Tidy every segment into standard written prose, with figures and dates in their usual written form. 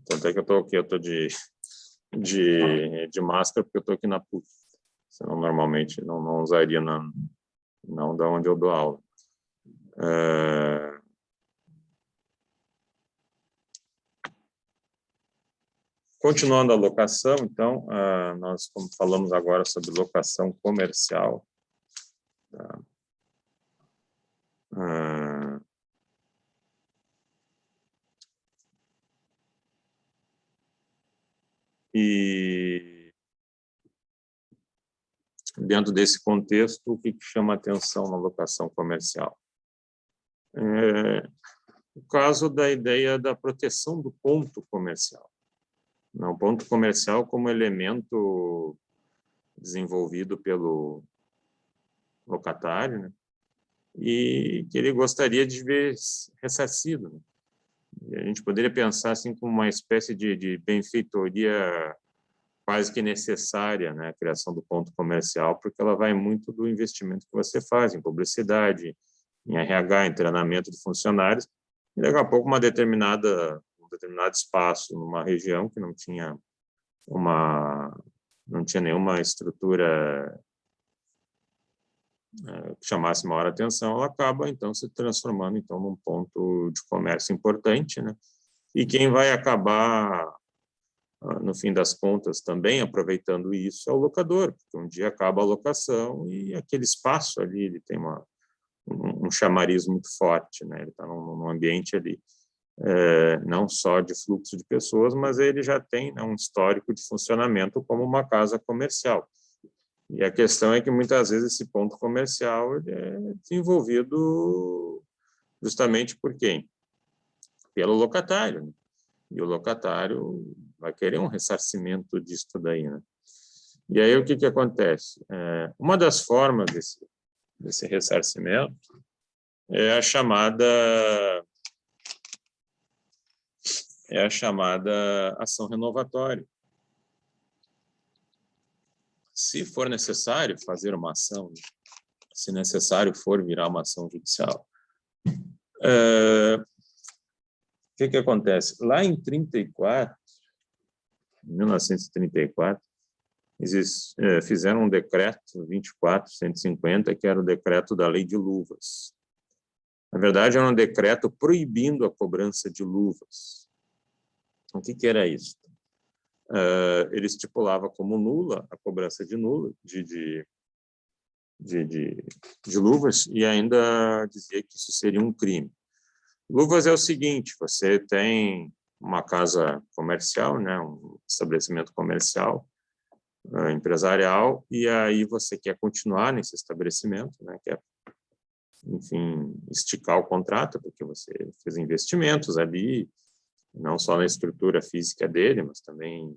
Tanto é que eu estou aqui, eu estou de máscara, porque eu estou aqui na PUC. Senão, normalmente, não usaria, não da onde eu dou aula. Continuando a locação, então, nós falamos agora sobre locação comercial. Tá? E dentro desse contexto, o que chama atenção na locação comercial? O caso da ideia da proteção do ponto comercial. O ponto comercial como elemento desenvolvido pelo locatário, né? E que ele gostaria de ver ressarcido, né? E a gente poderia pensar assim como uma espécie de benfeitoria quase que necessária, né, a criação do ponto comercial, porque ela vai muito do investimento que você faz em publicidade, em RH, em treinamento de funcionários, e daqui a pouco um determinado espaço numa região que não tinha nenhuma estrutura que chamasse maior atenção, ela acaba, então, se transformando então, num ponto de comércio importante, né? E quem vai acabar, no fim das contas, também aproveitando isso é o locador, porque um dia acaba a locação e aquele espaço ali ele tem um chamariz muito forte, né? Ele está num ambiente ali, não só de fluxo de pessoas, mas ele já tem, né, um histórico de funcionamento como uma casa comercial. E a questão é que, muitas vezes, esse ponto comercial ele é desenvolvido justamente por quem? Pelo locatário, né? E o locatário vai querer um ressarcimento disso daí, né? E aí, o que acontece? Uma das formas desse ressarcimento é a chamada ação renovatória. Se for necessário fazer uma ação, se necessário for virar uma ação judicial. O que acontece? Lá em 1934, fizeram um decreto 24.150, que era o decreto da Lei de Luvas. Na verdade, era um decreto proibindo a cobrança de luvas. O que era isso? Ele estipulava como nula a cobrança de luvas e ainda dizia que isso seria um crime. Luvas é o seguinte: você tem uma casa comercial, né, um estabelecimento comercial, empresarial, e aí você quer continuar nesse estabelecimento, né, quer, enfim, esticar o contrato, porque você fez investimentos ali, não só na estrutura física dele, mas também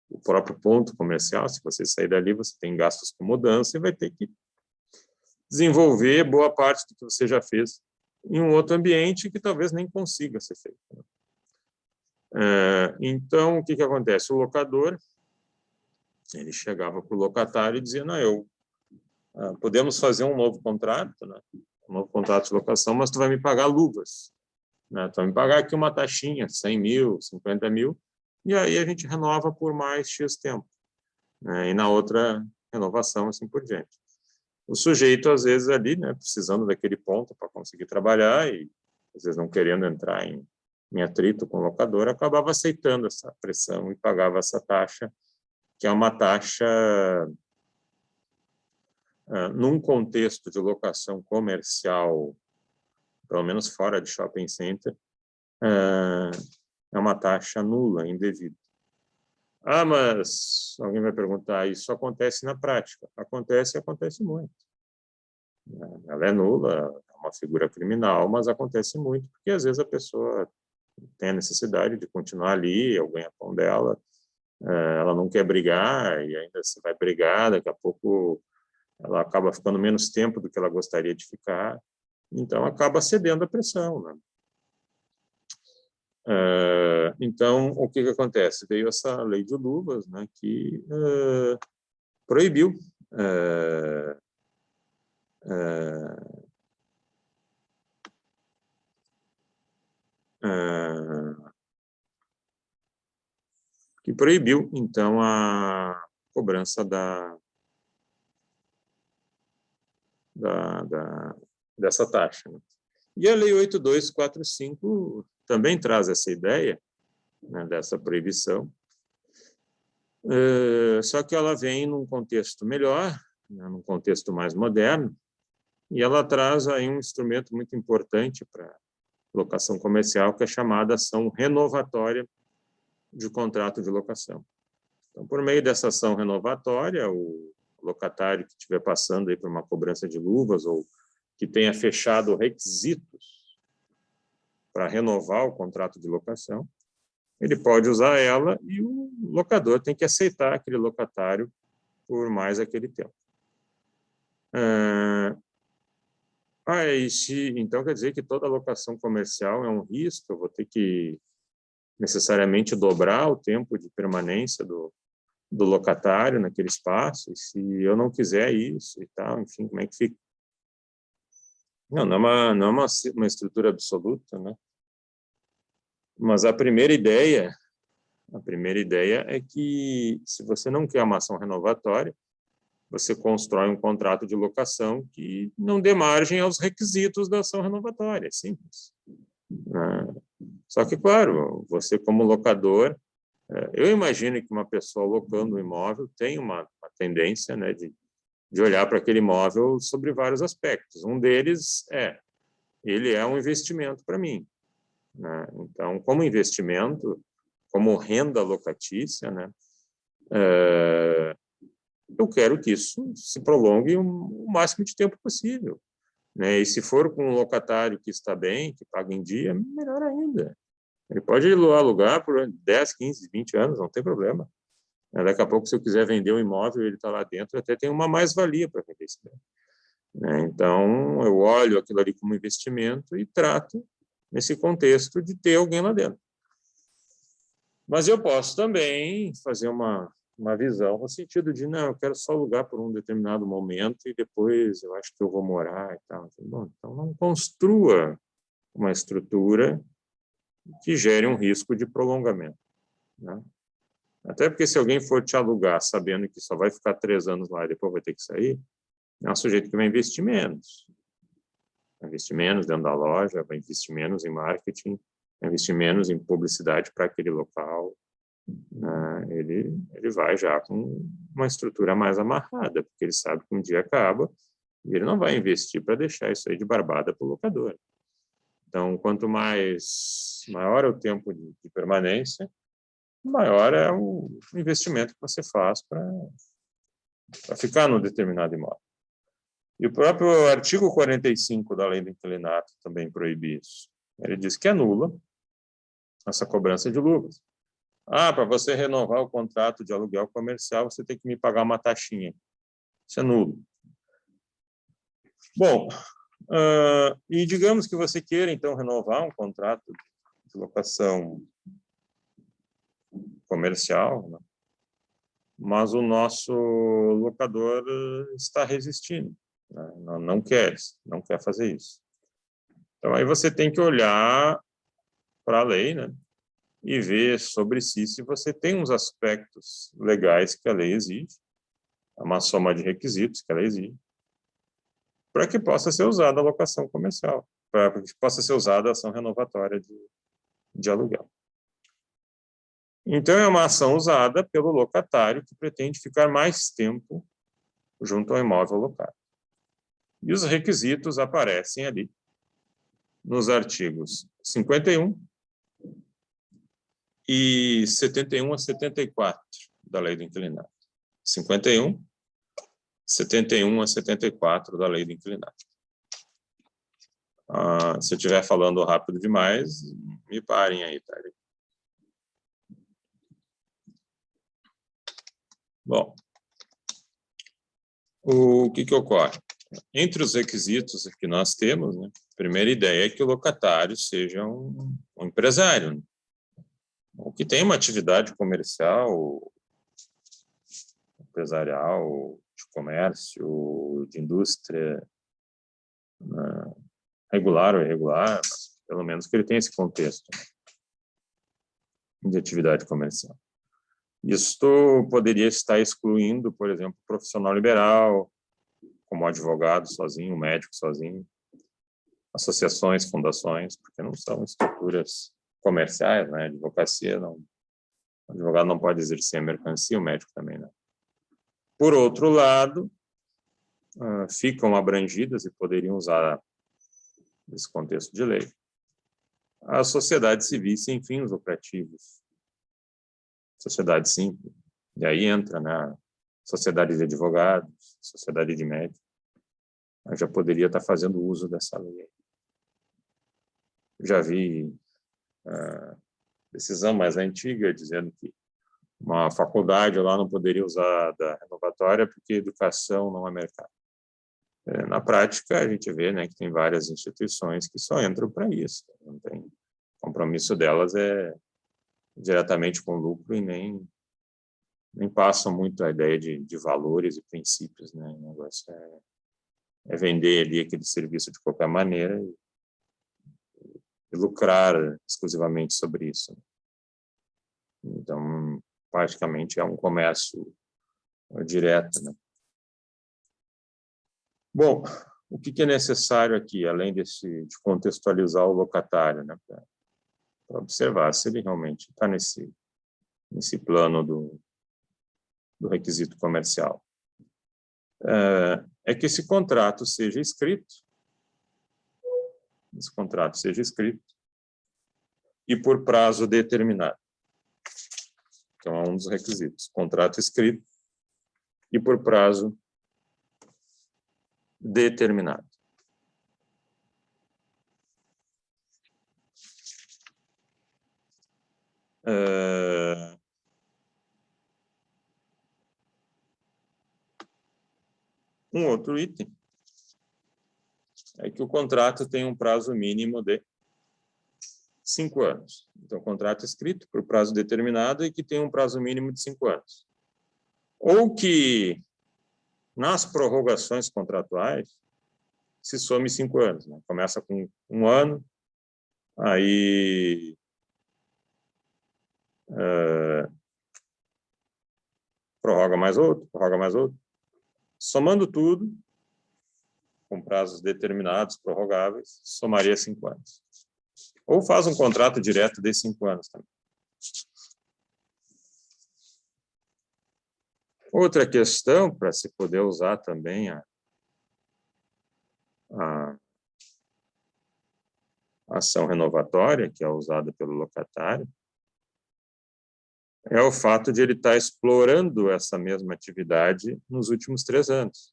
o próprio ponto comercial. Se você sair dali, você tem gastos com mudança e vai ter que desenvolver boa parte do que você já fez em um outro ambiente que talvez nem consiga ser feito. Então, o que acontece? O locador, ele chegava para o locatário e dizia: não, podemos fazer um novo contrato, né? Um novo contrato de locação, mas tu vai me pagar luvas, né? Tu vai me pagar aqui uma taxinha, 100 mil, 50 mil, e aí a gente renova por mais X tempo, né? E na outra renovação, assim por diante. O sujeito, às vezes, ali, né, precisando daquele ponto para conseguir trabalhar e, às vezes, não querendo entrar em atrito com o locador, acabava aceitando essa pressão e pagava essa taxa, que é uma taxa, num contexto de locação comercial, pelo menos fora de shopping center, é uma taxa nula, indevida. Mas alguém vai perguntar: isso acontece na prática? Acontece muito. Ela é nula, é uma figura criminal, mas acontece muito, porque às vezes a pessoa tem a necessidade de continuar ali, é o ganha-pão dela, ela não quer brigar, e ainda se vai brigar, daqui a pouco ela acaba ficando menos tempo do que ela gostaria de ficar, então acaba cedendo à pressão, né? Então, o que acontece? Veio essa lei de luvas, né, que proibiu que proibiu, então, a cobrança dessa taxa, né? E a Lei 8245 também traz essa ideia, né, dessa proibição, só que ela vem num contexto melhor, né, num contexto mais moderno, e ela traz aí um instrumento muito importante para locação comercial, que é chamada ação renovatória de contrato de locação. Então, por meio dessa ação renovatória, o locatário que estiver passando aí por uma cobrança de luvas ou que tenha fechado requisitos para renovar o contrato de locação, ele pode usar ela e o locador tem que aceitar aquele locatário por mais aquele tempo. Então, quer dizer que toda locação comercial é um risco, eu vou ter que necessariamente dobrar o tempo de permanência do locatário naquele espaço, e se eu não quiser isso e tal, enfim, como é que fica? Não é uma estrutura absoluta, né? Mas a primeira ideia é que, se você não quer uma ação renovatória, você constrói um contrato de locação que não dê margem aos requisitos da ação renovatória, é simples. Só que, claro, você como locador, eu imagino que uma pessoa locando um imóvel tem uma tendência, né, de olhar para aquele imóvel sobre vários aspectos. Um deles ele é um investimento para mim, né? Então, como investimento, como renda locatícia, né, eu quero que isso se prolongue o máximo de tempo possível, né? E se for com um locatário que está bem, que paga em dia, melhor ainda. Ele pode alugar por 10, 15, 20 anos, não tem problema. Daqui a pouco, se eu quiser vender um imóvel, ele está lá dentro, até tem uma mais-valia para vender esse bem. Então, eu olho aquilo ali como investimento e trato nesse contexto de ter alguém lá dentro. Mas eu posso também fazer uma visão no sentido de, não, eu quero só alugar por um determinado momento e depois eu acho que eu vou morar e tal. Bom, então, não construa uma estrutura que gere um risco de prolongamento, né? Até porque, se alguém for te alugar sabendo que só vai ficar 3 anos lá e depois vai ter que sair, é um sujeito que vai investir menos. Vai investir menos dentro da loja, vai investir menos em marketing, vai investir menos em publicidade para aquele local. Ele vai já com uma estrutura mais amarrada, porque ele sabe que um dia acaba e ele não vai investir para deixar isso aí de barbada para o locador. Então, quanto maior é o tempo de permanência, maior é o investimento que você faz para ficar num determinado imóvel. E o próprio artigo 45 da Lei do Inquilinato também proíbe isso. Ele diz que anula essa cobrança de luvas. Para você renovar o contrato de aluguel comercial, você tem que me pagar uma taxinha. Isso é nulo. Bom, e digamos que você queira, então, renovar um contrato de locação comercial, né? Mas o nosso locador está resistindo, né? Não quer fazer isso. Então, aí você tem que olhar para a lei, né, e ver sobre si se você tem uns aspectos legais que a lei exige, uma soma de requisitos que ela exige, para que possa ser usada a locação comercial, para que possa ser usada a ação renovatória de aluguel. Então, é uma ação usada pelo locatário que pretende ficar mais tempo junto ao imóvel locado. E os requisitos aparecem ali nos artigos 51 e 71 a 74 da Lei do Inquilinato. 51, 71 a 74 da Lei do Inquilinato. Se eu estiver falando rápido demais, me parem aí, tá? Bom, o que ocorre? Entre os requisitos que nós temos, né, a primeira ideia é que o locatário seja um empresário, né, ou que tenha uma atividade comercial, empresarial, de comércio, de indústria, né, regular ou irregular, mas pelo menos que ele tenha esse contexto, né, de atividade comercial. Isto poderia estar excluindo, por exemplo, o profissional liberal, como advogado sozinho, médico sozinho, associações, fundações, porque não são estruturas comerciais, né? Advocacia, não, o advogado não pode exercer a mercancia, o médico também não. Por outro lado, ficam abrangidas e poderiam usar esse contexto de lei as sociedades civis sem fins lucrativos, sociedade simples, e aí entra, né, sociedade de advogados, sociedade de médicos, eu já poderia estar fazendo uso dessa lei. Já vi decisão mais antiga dizendo que uma faculdade lá não poderia usar da renovatória porque educação não é mercado. Na prática, a gente vê, né, que tem várias instituições que só entram para isso. Não tem compromisso delas é diretamente com lucro e nem passam muito a ideia de valores e princípios, né? O negócio é vender ali aquele serviço de qualquer maneira e lucrar exclusivamente sobre isso. Então, praticamente é um comércio direto, né? Bom, o que é necessário aqui, além de contextualizar o locatário, né, para observar se ele realmente está nesse plano do requisito comercial? É que esse contrato seja escrito, e por prazo determinado. Então, é um dos requisitos, contrato escrito e por prazo determinado. Um outro item é que o contrato tem um prazo mínimo de 5 anos. Então, contrato escrito por prazo determinado e que tem um prazo mínimo de 5 anos. Ou que, nas prorrogações contratuais, se some 5 anos. Né? Começa com 1 ano, aí prorroga mais outro. Somando tudo, com prazos determinados, prorrogáveis, somaria 5 anos. Ou faz um contrato direto de 5 anos também. Outra questão, para se poder usar também a ação renovatória, que é usada pelo locatário, é o fato de ele estar explorando essa mesma atividade nos últimos 3 anos.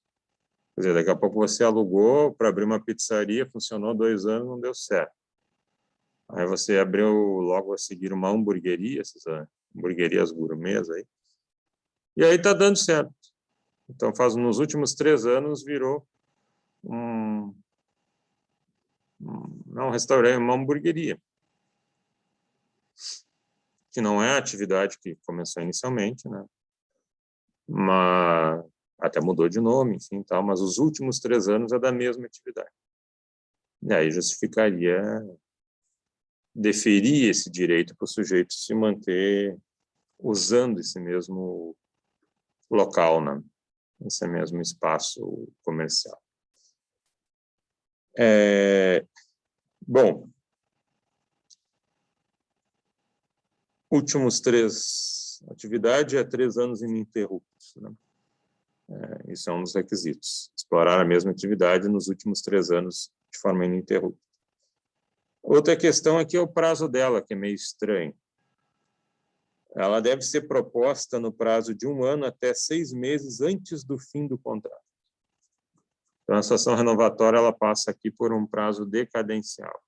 Quer dizer, daqui a pouco você alugou para abrir uma pizzaria, funcionou 2 anos, não deu certo. Aí você abriu logo a seguir uma hamburgueria, essas hamburguerias gourmets aí, e aí está dando certo. Então, nos últimos 3 anos, virou um restaurante, uma hamburgueria, que não é a atividade que começou inicialmente, né? Mas até mudou de nome, enfim, tal, mas os últimos 3 anos é da mesma atividade. E aí justificaria deferir esse direito para o sujeito se manter usando esse mesmo local, né? Esse mesmo espaço comercial. Bom, últimos 3 atividades é 3 anos ininterruptos, né? Isso é um dos requisitos. Explorar a mesma atividade nos últimos 3 anos de forma ininterrupta. Outra questão aqui é o prazo dela, que é meio estranho. Ela deve ser proposta no prazo de 1 ano até 6 meses antes do fim do contrato. Então, a ação renovatória ela passa aqui por um prazo decadencial.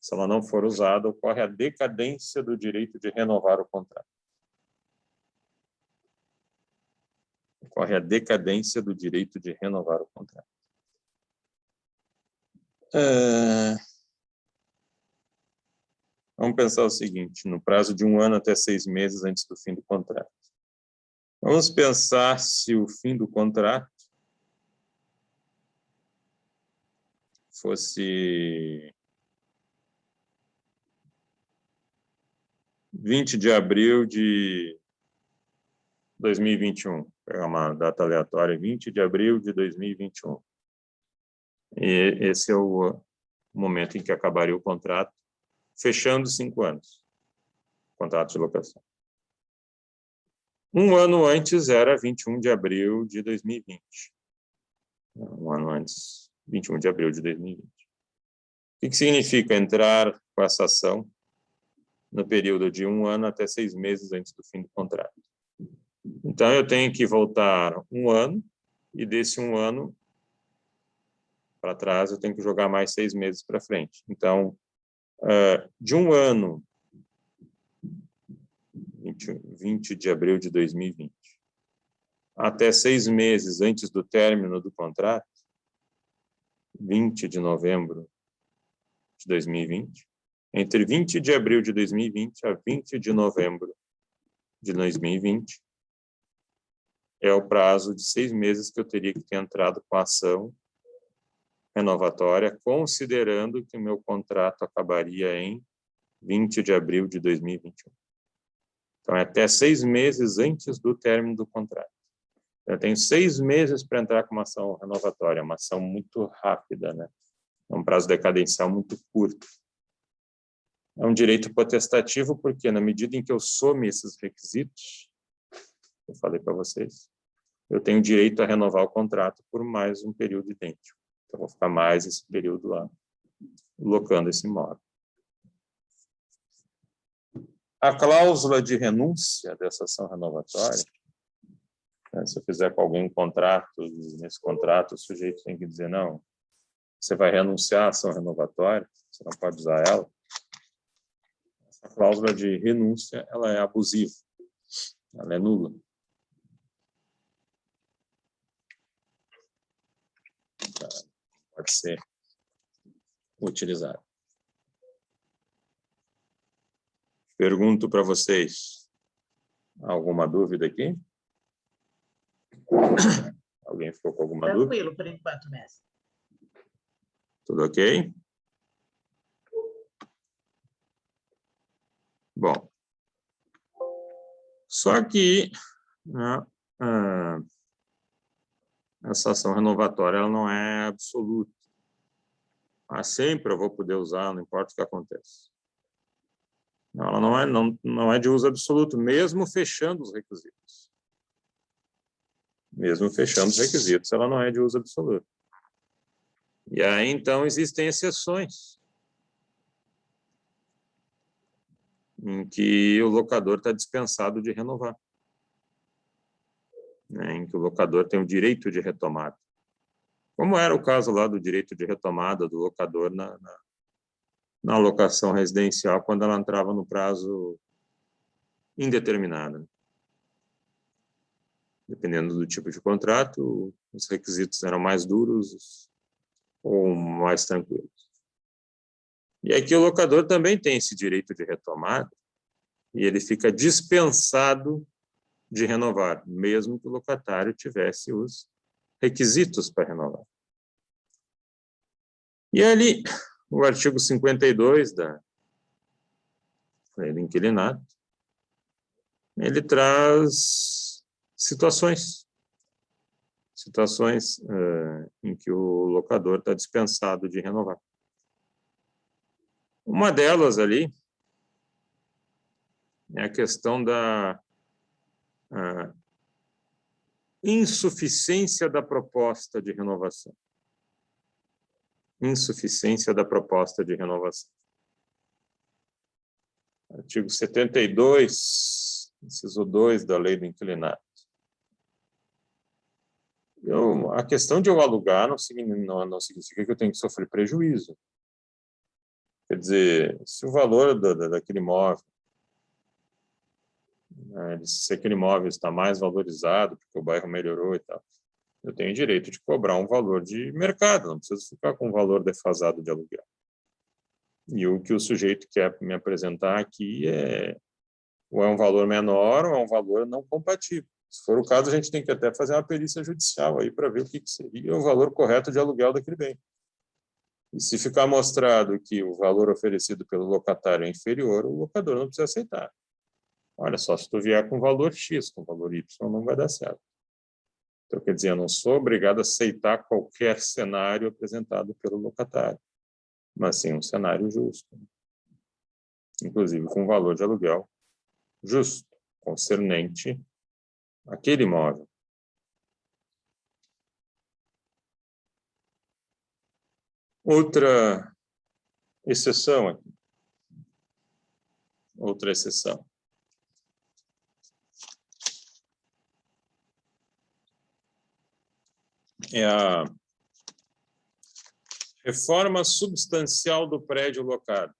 Se ela não for usada, ocorre a decadência do direito de renovar o contrato. Ocorre a decadência do direito de renovar o contrato. Vamos pensar o seguinte, no prazo de 1 ano até 6 meses antes do fim do contrato. Vamos pensar se o fim do contrato fosse 20 de abril de 2021. Vou pegar uma data aleatória, 20 de abril de 2021. E esse é o momento em que acabaria o contrato, fechando 5 anos. Contrato de locação. Um ano antes era 21 de abril de 2020. Um ano antes, 21 de abril de 2020. O que significa entrar com essa ação no período de 1 ano até 6 meses antes do fim do contrato? Então, eu tenho que voltar 1 ano, e desse 1 ano para trás, eu tenho que jogar mais 6 meses para frente. Então, de 1 ano, 20 de abril de 2020, até 6 meses antes do término do contrato, 20 de novembro de 2020, entre 20 de abril de 2020 a 20 de novembro de 2020, é o prazo de 6 meses que eu teria que ter entrado com a ação renovatória, considerando que o meu contrato acabaria em 20 de abril de 2021. Então, é até 6 meses antes do término do contrato. Eu tenho 6 meses para entrar com uma ação renovatória, uma ação muito rápida, né? É um prazo decadencial muito curto. É um direito potestativo porque, na medida em que eu some esses requisitos, eu falei para vocês, eu tenho direito a renovar o contrato por mais um período idêntico. Então, eu vou ficar mais esse período lá, locando esse imóvel. A cláusula de renúncia dessa ação renovatória, né, se eu fizer com alguém um contrato, nesse contrato o sujeito tem que dizer, não, você vai renunciar à ação renovatória, você não pode usar ela. Essa cláusula de renúncia, ela é abusiva, ela é nula. Pode ser utilizada. Pergunto para vocês, alguma dúvida aqui? Alguém ficou com alguma dúvida? Tranquilo, por enquanto, mestre. Tudo ok? Bom, só que, né, essa ação renovatória ela não é absoluta. Sempre eu vou poder usar, não importa o que aconteça. Ela não é de uso absoluto, mesmo fechando os requisitos. Mesmo fechando os requisitos, ela não é de uso absoluto. E aí, então, existem exceções em que o locador está dispensado de renovar, né, em que o locador tem o direito de retomada. Como era o caso lá do direito de retomada do locador na locação residencial, quando ela entrava no prazo indeterminado. Dependendo do tipo de contrato, os requisitos eram mais duros ou mais tranquilos. E aqui o locador também tem esse direito de retomada e ele fica dispensado de renovar, mesmo que o locatário tivesse os requisitos para renovar. E ali, o artigo 52 da Lei do Inquilinato, ele traz situações em que o locador está dispensado de renovar. Uma delas ali é a questão da insuficiência da proposta de renovação. Insuficiência da proposta de renovação. Artigo 72, inciso 2 da Lei do Inquilinato. A questão de eu alugar não significa que eu tenho que sofrer prejuízo. Quer dizer, se o valor daquele imóvel, se aquele imóvel está mais valorizado, porque o bairro melhorou e tal, eu tenho direito de cobrar um valor de mercado, não preciso ficar com um valor defasado de aluguel. E o que o sujeito quer me apresentar aqui ou é um valor menor ou é um valor não compatível. Se for o caso, a gente tem que até fazer uma perícia judicial aí para ver o que seria o valor correto de aluguel daquele bem. E se ficar mostrado que o valor oferecido pelo locatário é inferior, o locador não precisa aceitar. Olha só, se tu vier com valor X, com valor Y, não vai dar certo. Então, quer dizer, eu não sou obrigado a aceitar qualquer cenário apresentado pelo locatário, mas sim um cenário justo, inclusive com valor de aluguel justo, concernente àquele imóvel. Outra exceção aqui. Outra exceção. É a reforma substancial do prédio locado.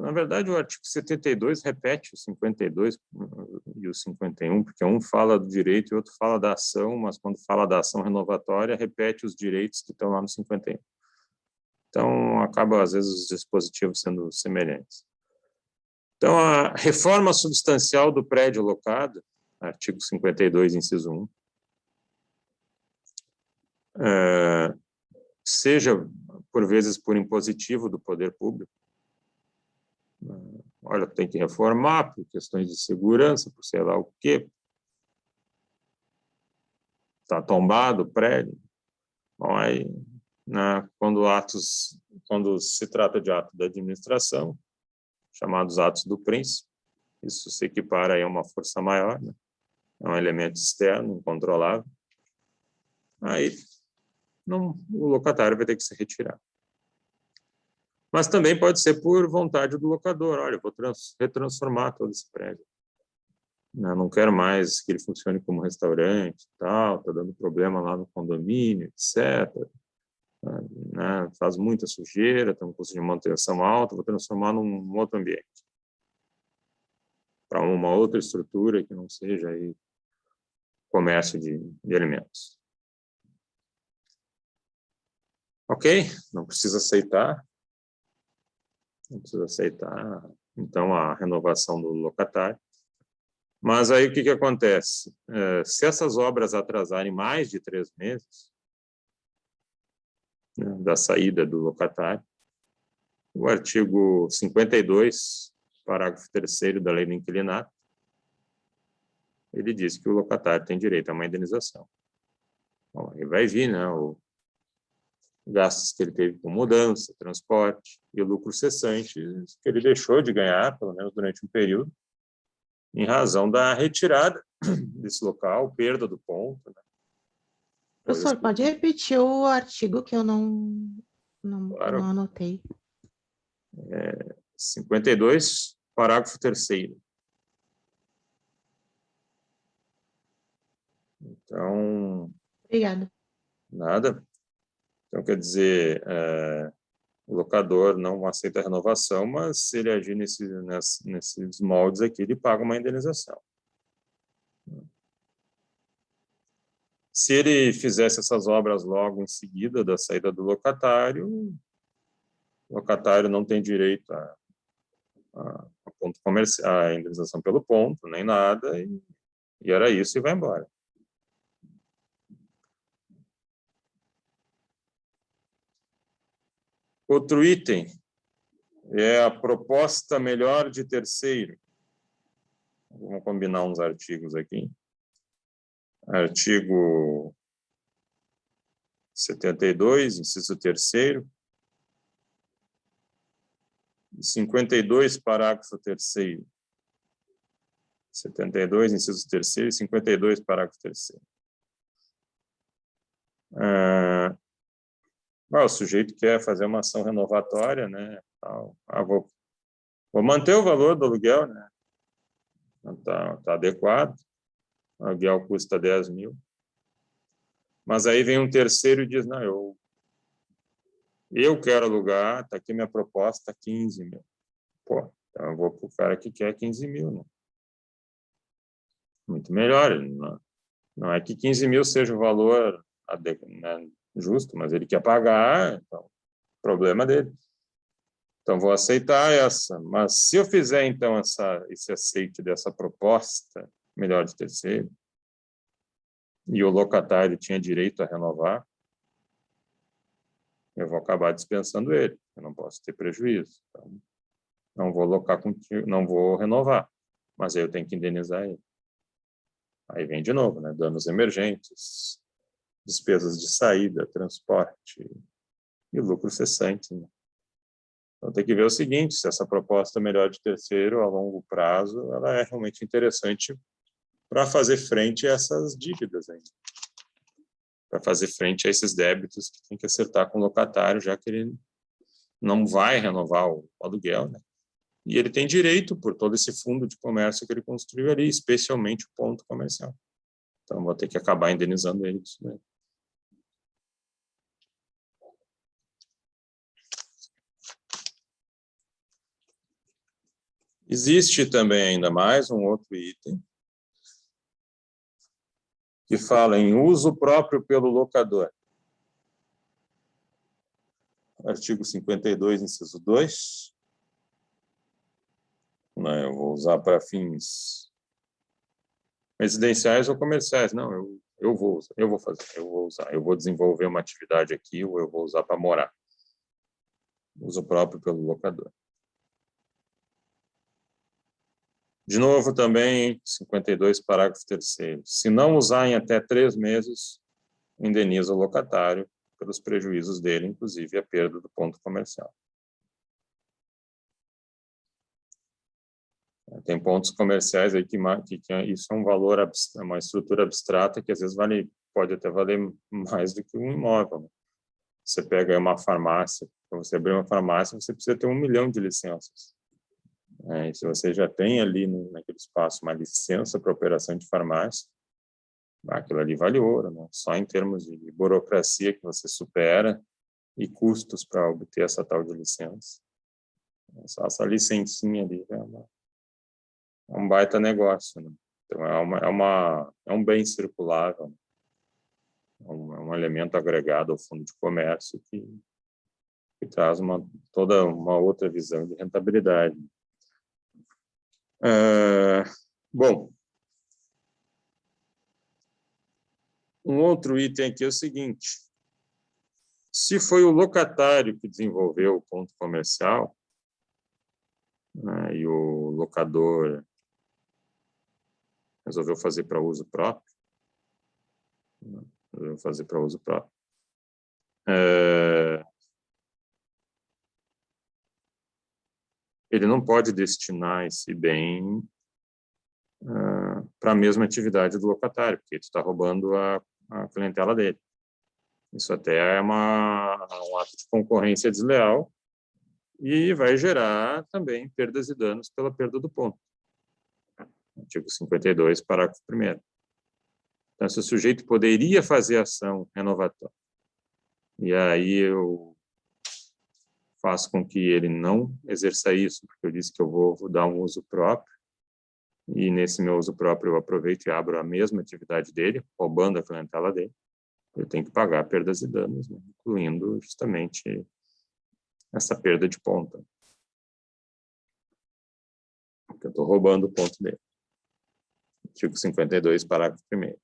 Na verdade, o artigo 72 repete o 52 e o 51, porque um fala do direito e o outro fala da ação, mas quando fala da ação renovatória, repete os direitos que estão lá no 51. Então, acaba, às vezes, os dispositivos sendo semelhantes. Então, a reforma substancial do prédio locado, artigo 52, inciso 1, seja, por vezes, por impositivo do poder público. Olha, tem que reformar por questões de segurança, por sei lá o quê. Está tombado o prédio. Bom, aí, né, quando se trata de ato da administração, chamados atos do príncipe, isso se equipara aí a uma força maior, né? É um elemento externo, incontrolável. Aí o locatário vai ter que se retirar. Mas também pode ser por vontade do locador. Olha, eu vou retransformar todo esse prédio. Não quero mais que ele funcione como restaurante, tal, está dando problema lá no condomínio, etc. Né? Faz muita sujeira, tem um custo de manutenção alto, vou transformar num outro ambiente. Para uma outra estrutura que não seja aí comércio de alimentos. Ok? Não precisa aceitar. Não precisa aceitar, então, a renovação do locatário. Mas aí o que acontece? Se essas obras atrasarem mais de 3 meses, né, da saída do locatário, o artigo 52, parágrafo 3º da Lei do Inquilinato, ele diz que o locatário tem direito a uma indenização. Bom, aí vai vir, né, os gastos que ele teve com mudança, transporte e o lucro cessante que ele deixou de ganhar, pelo menos durante um período, em razão da retirada desse local, perda do ponto. Né? Professor, pode repetir o artigo que eu Claro. não anotei. 52, parágrafo 3º. Então... Obrigada. Nada. Então, quer dizer, o locador não aceita a renovação, mas se ele agir nesses moldes aqui, ele paga uma indenização. Se ele fizesse essas obras logo em seguida da saída do locatário, o locatário não tem direito a ponto comercial, a indenização pelo ponto, nem nada, e era isso e vai embora. Outro item é a proposta melhor de terceiro. Vamos combinar uns artigos aqui. Artigo 72, inciso 3º, 52, parágrafo 3º. 72, inciso 3º, e 52, parágrafo 3º. O sujeito quer fazer uma ação renovatória, né? Vou manter o valor do aluguel, né? Tá adequado. O aluguel custa 10 mil. Mas aí vem um terceiro e diz, não, eu quero alugar, está aqui minha proposta, 15 mil. Pô, então eu vou para o cara que quer 15 mil, né? Muito melhor. Não é que 15 mil seja o valor, né, justo, mas ele quer pagar, então, problema dele. Então, vou aceitar essa. Mas se eu fizer, então, esse aceite dessa proposta, melhor de terceiro, e o locatário tinha direito a renovar, eu vou acabar dispensando ele, eu não posso ter prejuízo. Então, não vou alocar contigo, não vou renovar, mas aí eu tenho que indenizar ele. Aí vem de novo, né? Danos emergentes, despesas de saída, transporte e lucro cessante, né? Então tem que ver o seguinte, se essa proposta melhor de terceiro a longo prazo, ela é realmente interessante para fazer frente a essas dívidas ainda. Para fazer frente a esses débitos que tem que acertar com o locatário, já que ele não vai renovar o aluguel, né? E ele tem direito por todo esse fundo de comércio que ele construiu ali, especialmente o ponto comercial. Então, vou ter que acabar indenizando ele disso mesmo. Existe também ainda mais um outro item que fala em uso próprio pelo locador. Artigo 52, inciso 2. Eu vou usar para fins residenciais ou comerciais. Não, eu vou usar, eu vou fazer, eu vou usar. Eu vou desenvolver uma atividade aqui ou eu vou usar para morar. Uso próprio pelo locador. De novo, também, 52, parágrafo 3º. Se não usar em até 3 meses, indeniza o locatário pelos prejuízos dele, inclusive a perda do ponto comercial. Tem pontos comerciais aí que isso é um valor, uma estrutura abstrata que às vezes pode até valer mais do que um imóvel. Você pega aí uma farmácia, para você abrir uma farmácia, você precisa ter 1 milhão de licenças. E se você já tem ali naquele espaço uma licença para operação de farmácia, aquilo ali vale ouro, né? Só em termos de burocracia que você supera e custos para obter essa tal de licença. Só essa licencinha ali é um baita negócio, né? Então, é um bem circulável, né? É um elemento agregado ao fundo de comércio que traz toda uma outra visão de rentabilidade. Bom, um outro item aqui é o seguinte: se foi o locatário que desenvolveu o ponto comercial, né, e o locador resolveu fazer para uso próprio, ele não pode destinar esse bem para a mesma atividade do locatário, porque tu está roubando a clientela dele. Isso até é um ato de concorrência desleal e vai gerar também perdas e danos pela perda do ponto. Artigo 52, parágrafo 1º. Então, se o sujeito poderia fazer ação renovatória, e aí eu faço com que ele não exerça isso, porque eu disse que eu vou dar um uso próprio, e nesse meu uso próprio eu aproveito e abro a mesma atividade dele, roubando a clientela dele, eu tenho que pagar perdas e danos, né, incluindo justamente essa perda de ponta. Porque eu estou roubando o ponto dele. Artigo 52, parágrafo 1º.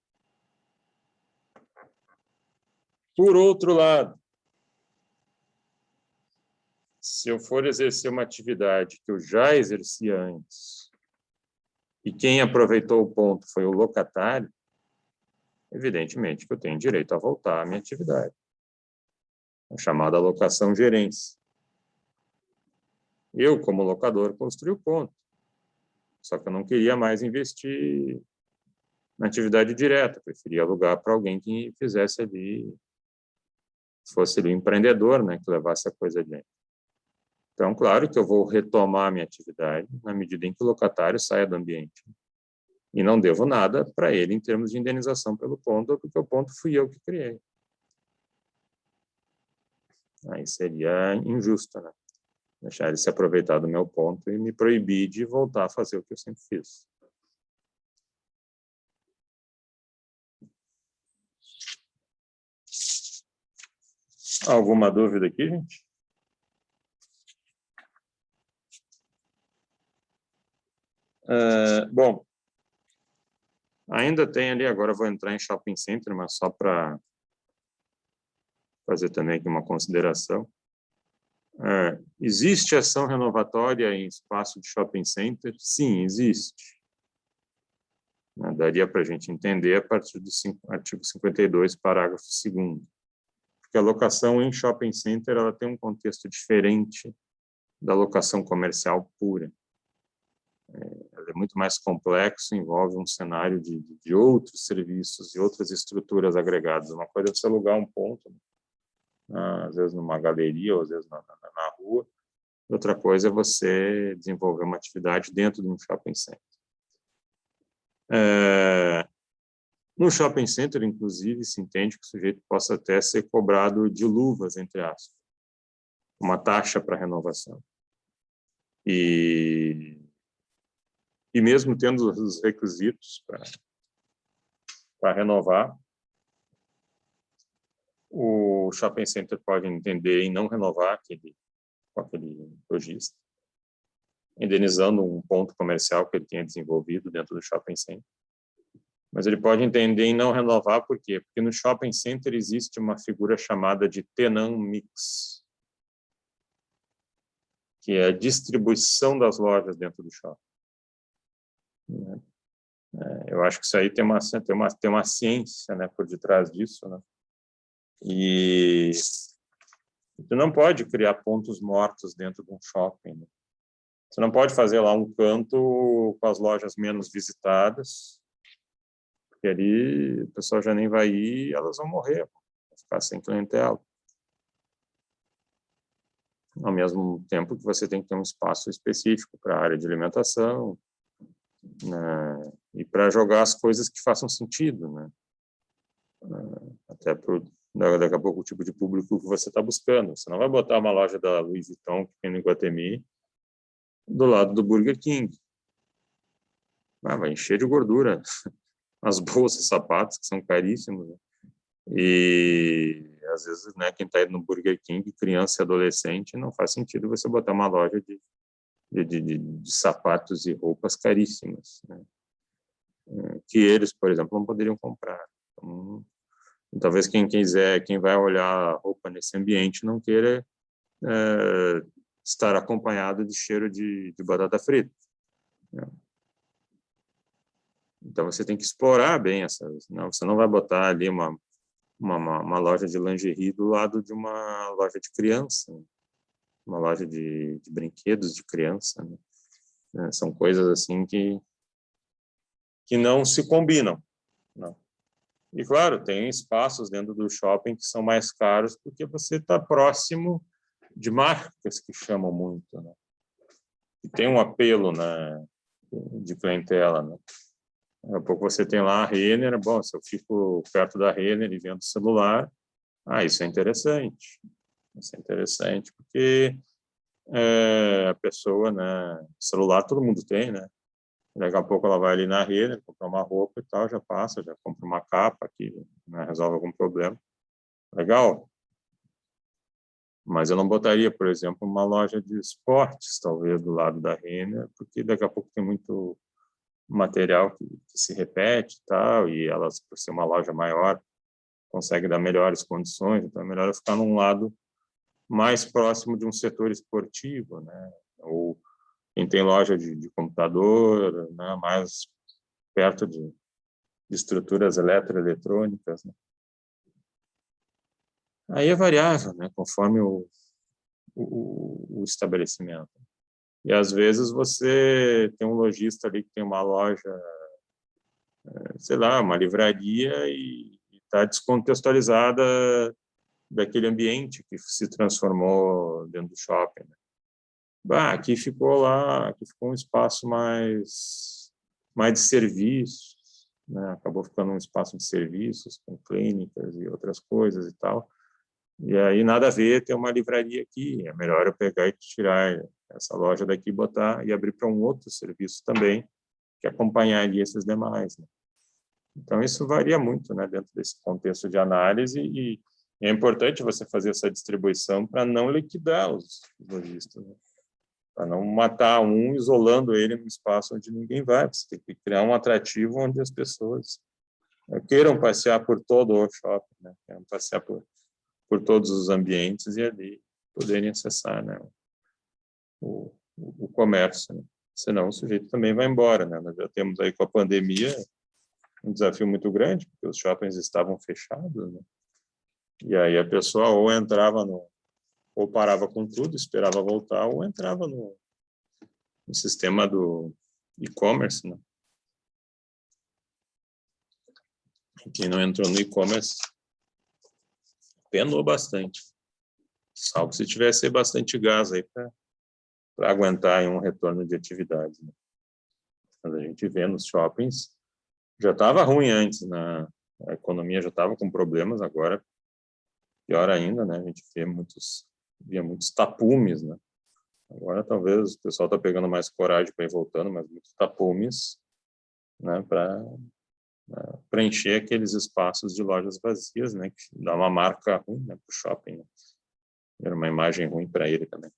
Por outro lado, se eu for exercer uma atividade que eu já exercia antes, e quem aproveitou o ponto foi o locatário, evidentemente que eu tenho direito a voltar à minha atividade. A chamada alocação-gerência. Eu, como locador, construí o ponto. Só que eu não queria mais investir na atividade direta, preferia alugar para alguém que fizesse ali, fosse ali um empreendedor, né, que levasse a coisa adiante. Então, claro que eu vou retomar a minha atividade na medida em que o locatário saia do ambiente. E não devo nada para ele em termos de indenização pelo ponto, porque o ponto fui eu que criei. Aí seria injusto, né? Deixar ele se aproveitar do meu ponto e me proibir de voltar a fazer o que eu sempre fiz. Alguma dúvida aqui, gente? Bom, ainda tem ali, agora eu vou entrar em shopping center, mas só para fazer também aqui uma consideração. Existe ação renovatória em espaço de shopping center? Sim, existe. Daria para a gente entender a partir do artigo 52, parágrafo 2º. Porque a locação em shopping center ela tem um contexto diferente da locação comercial pura. Ela é muito mais complexo, envolve um cenário de outros serviços e outras estruturas agregadas. Uma coisa é você alugar um ponto, às vezes numa galeria, ou às vezes na rua. Outra coisa é você desenvolver uma atividade dentro de um shopping center. No shopping center, inclusive, se entende que o sujeito possa até ser cobrado de luvas, entre aspas, uma taxa para renovação. E mesmo tendo os requisitos para renovar, o shopping center pode entender em não renovar com aquele lojista, indenizando um ponto comercial que ele tenha desenvolvido dentro do shopping center. Mas ele pode entender em não renovar, por quê? Porque no shopping center existe uma figura chamada de tenant mix, que é a distribuição das lojas dentro do shopping. Eu acho que isso aí tem uma ciência, né, por detrás disso, né? E tu não pode criar pontos mortos dentro de um shopping, né? Você não pode fazer lá um canto com as lojas menos visitadas, porque ali o pessoal já nem vai ir e elas vão morrer, vão ficar sem clientela. Ao mesmo tempo que você tem que ter um espaço específico para a área de alimentação, né, e para jogar as coisas que façam sentido, né? Até daqui a pouco o tipo de público que você está buscando. Você não vai botar uma loja da Louis Vuitton que tem no Iguatemi do lado do Burger King. Vai encher de gordura as bolsas, sapatos, que são caríssimos, né? E às vezes, né, quem está indo no Burger King, criança e adolescente, não faz sentido você botar uma loja de sapatos e roupas caríssimas, né? Que eles, por exemplo, não poderiam comprar. Então, talvez quem vai olhar a roupa nesse ambiente não queira estar acompanhado de cheiro de batata frita, né? Então você tem que explorar bem essas. Não, você não vai botar ali uma loja de lingerie do lado de uma loja de criança, né? Uma loja de brinquedos de criança, né? São coisas assim que não se combinam, não. E, claro, tem espaços dentro do shopping que são mais caros porque você está próximo de marcas que chamam muito, né? E tem um apelo, né, de clientela, né? Daqui a pouco você tem lá a Renner. Bom, se eu fico perto da Renner e vendo celular, isso é interessante. Isso é interessante porque a pessoa, né, celular todo mundo tem, né? Daqui a pouco ela vai ali na Renner, comprar uma roupa e tal, já passa, já compra uma capa que, né, resolve algum problema. Legal. Mas eu não botaria, por exemplo, uma loja de esportes, talvez, do lado da Renner, porque daqui a pouco tem muito material que se repete e tal, e elas, por ser uma loja maior, conseguem dar melhores condições, então é melhor eu ficar num lado mais próximo de um setor esportivo, né? Ou quem tem loja de computador, né, mais perto de estruturas eletroeletrônicas, né? Aí é variável, né, conforme o estabelecimento. E às vezes você tem um lojista ali que tem uma loja, sei lá, uma livraria e está descontextualizada daquele ambiente que se transformou dentro do shopping, né? Aqui ficou um espaço mais de serviços, né? Acabou ficando um espaço de serviços com clínicas e outras coisas e tal. E aí nada a ver ter uma livraria aqui. É melhor eu pegar e tirar essa loja daqui, botar e abrir para um outro serviço também que acompanharia esses demais, né? Então isso varia muito, né, dentro desse contexto de análise, e é importante você fazer essa distribuição para não liquidar os lojistas, né? Para não matar um isolando ele num espaço onde ninguém vai. Você tem que criar um atrativo onde as pessoas queiram passear por todo o shopping, né? Queiram passear por por todos os ambientes e ali poderem acessar, né, o comércio, né? Senão o sujeito também vai embora, né? Nós já temos aí com a pandemia um desafio muito grande, porque os shoppings estavam fechados, né? E aí a pessoa ou entrava ou parava com tudo, esperava voltar, ou entrava no sistema do e-commerce, né? E quem não entrou no e-commerce penou bastante, salvo se tivesse bastante gás aí para aguentar aí um retorno de atividade, né? Mas a gente vê nos shoppings, já estava ruim antes, né? A economia já estava com problemas, agora pior ainda, né? A gente via muitos tapumes, né? Agora talvez o pessoal está pegando mais coragem para ir voltando, mas muitos tapumes, né? Para preencher aqueles espaços de lojas vazias, né? Que dá uma marca ruim, né, para o shopping, né? Era uma imagem ruim para ele também.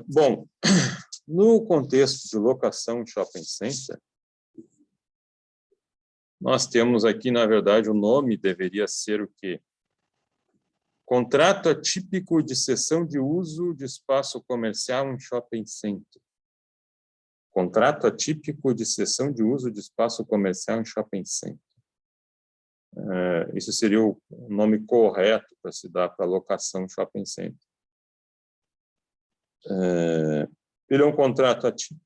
Bom, no contexto de locação de shopping center, nós temos aqui, na verdade, o nome deveria ser o quê? Contrato atípico de cessão de uso de espaço comercial em shopping center. Contrato atípico de cessão de uso de espaço comercial em shopping center. Isso seria o nome correto para se dar para locação em shopping center. Ele é um contrato atípico,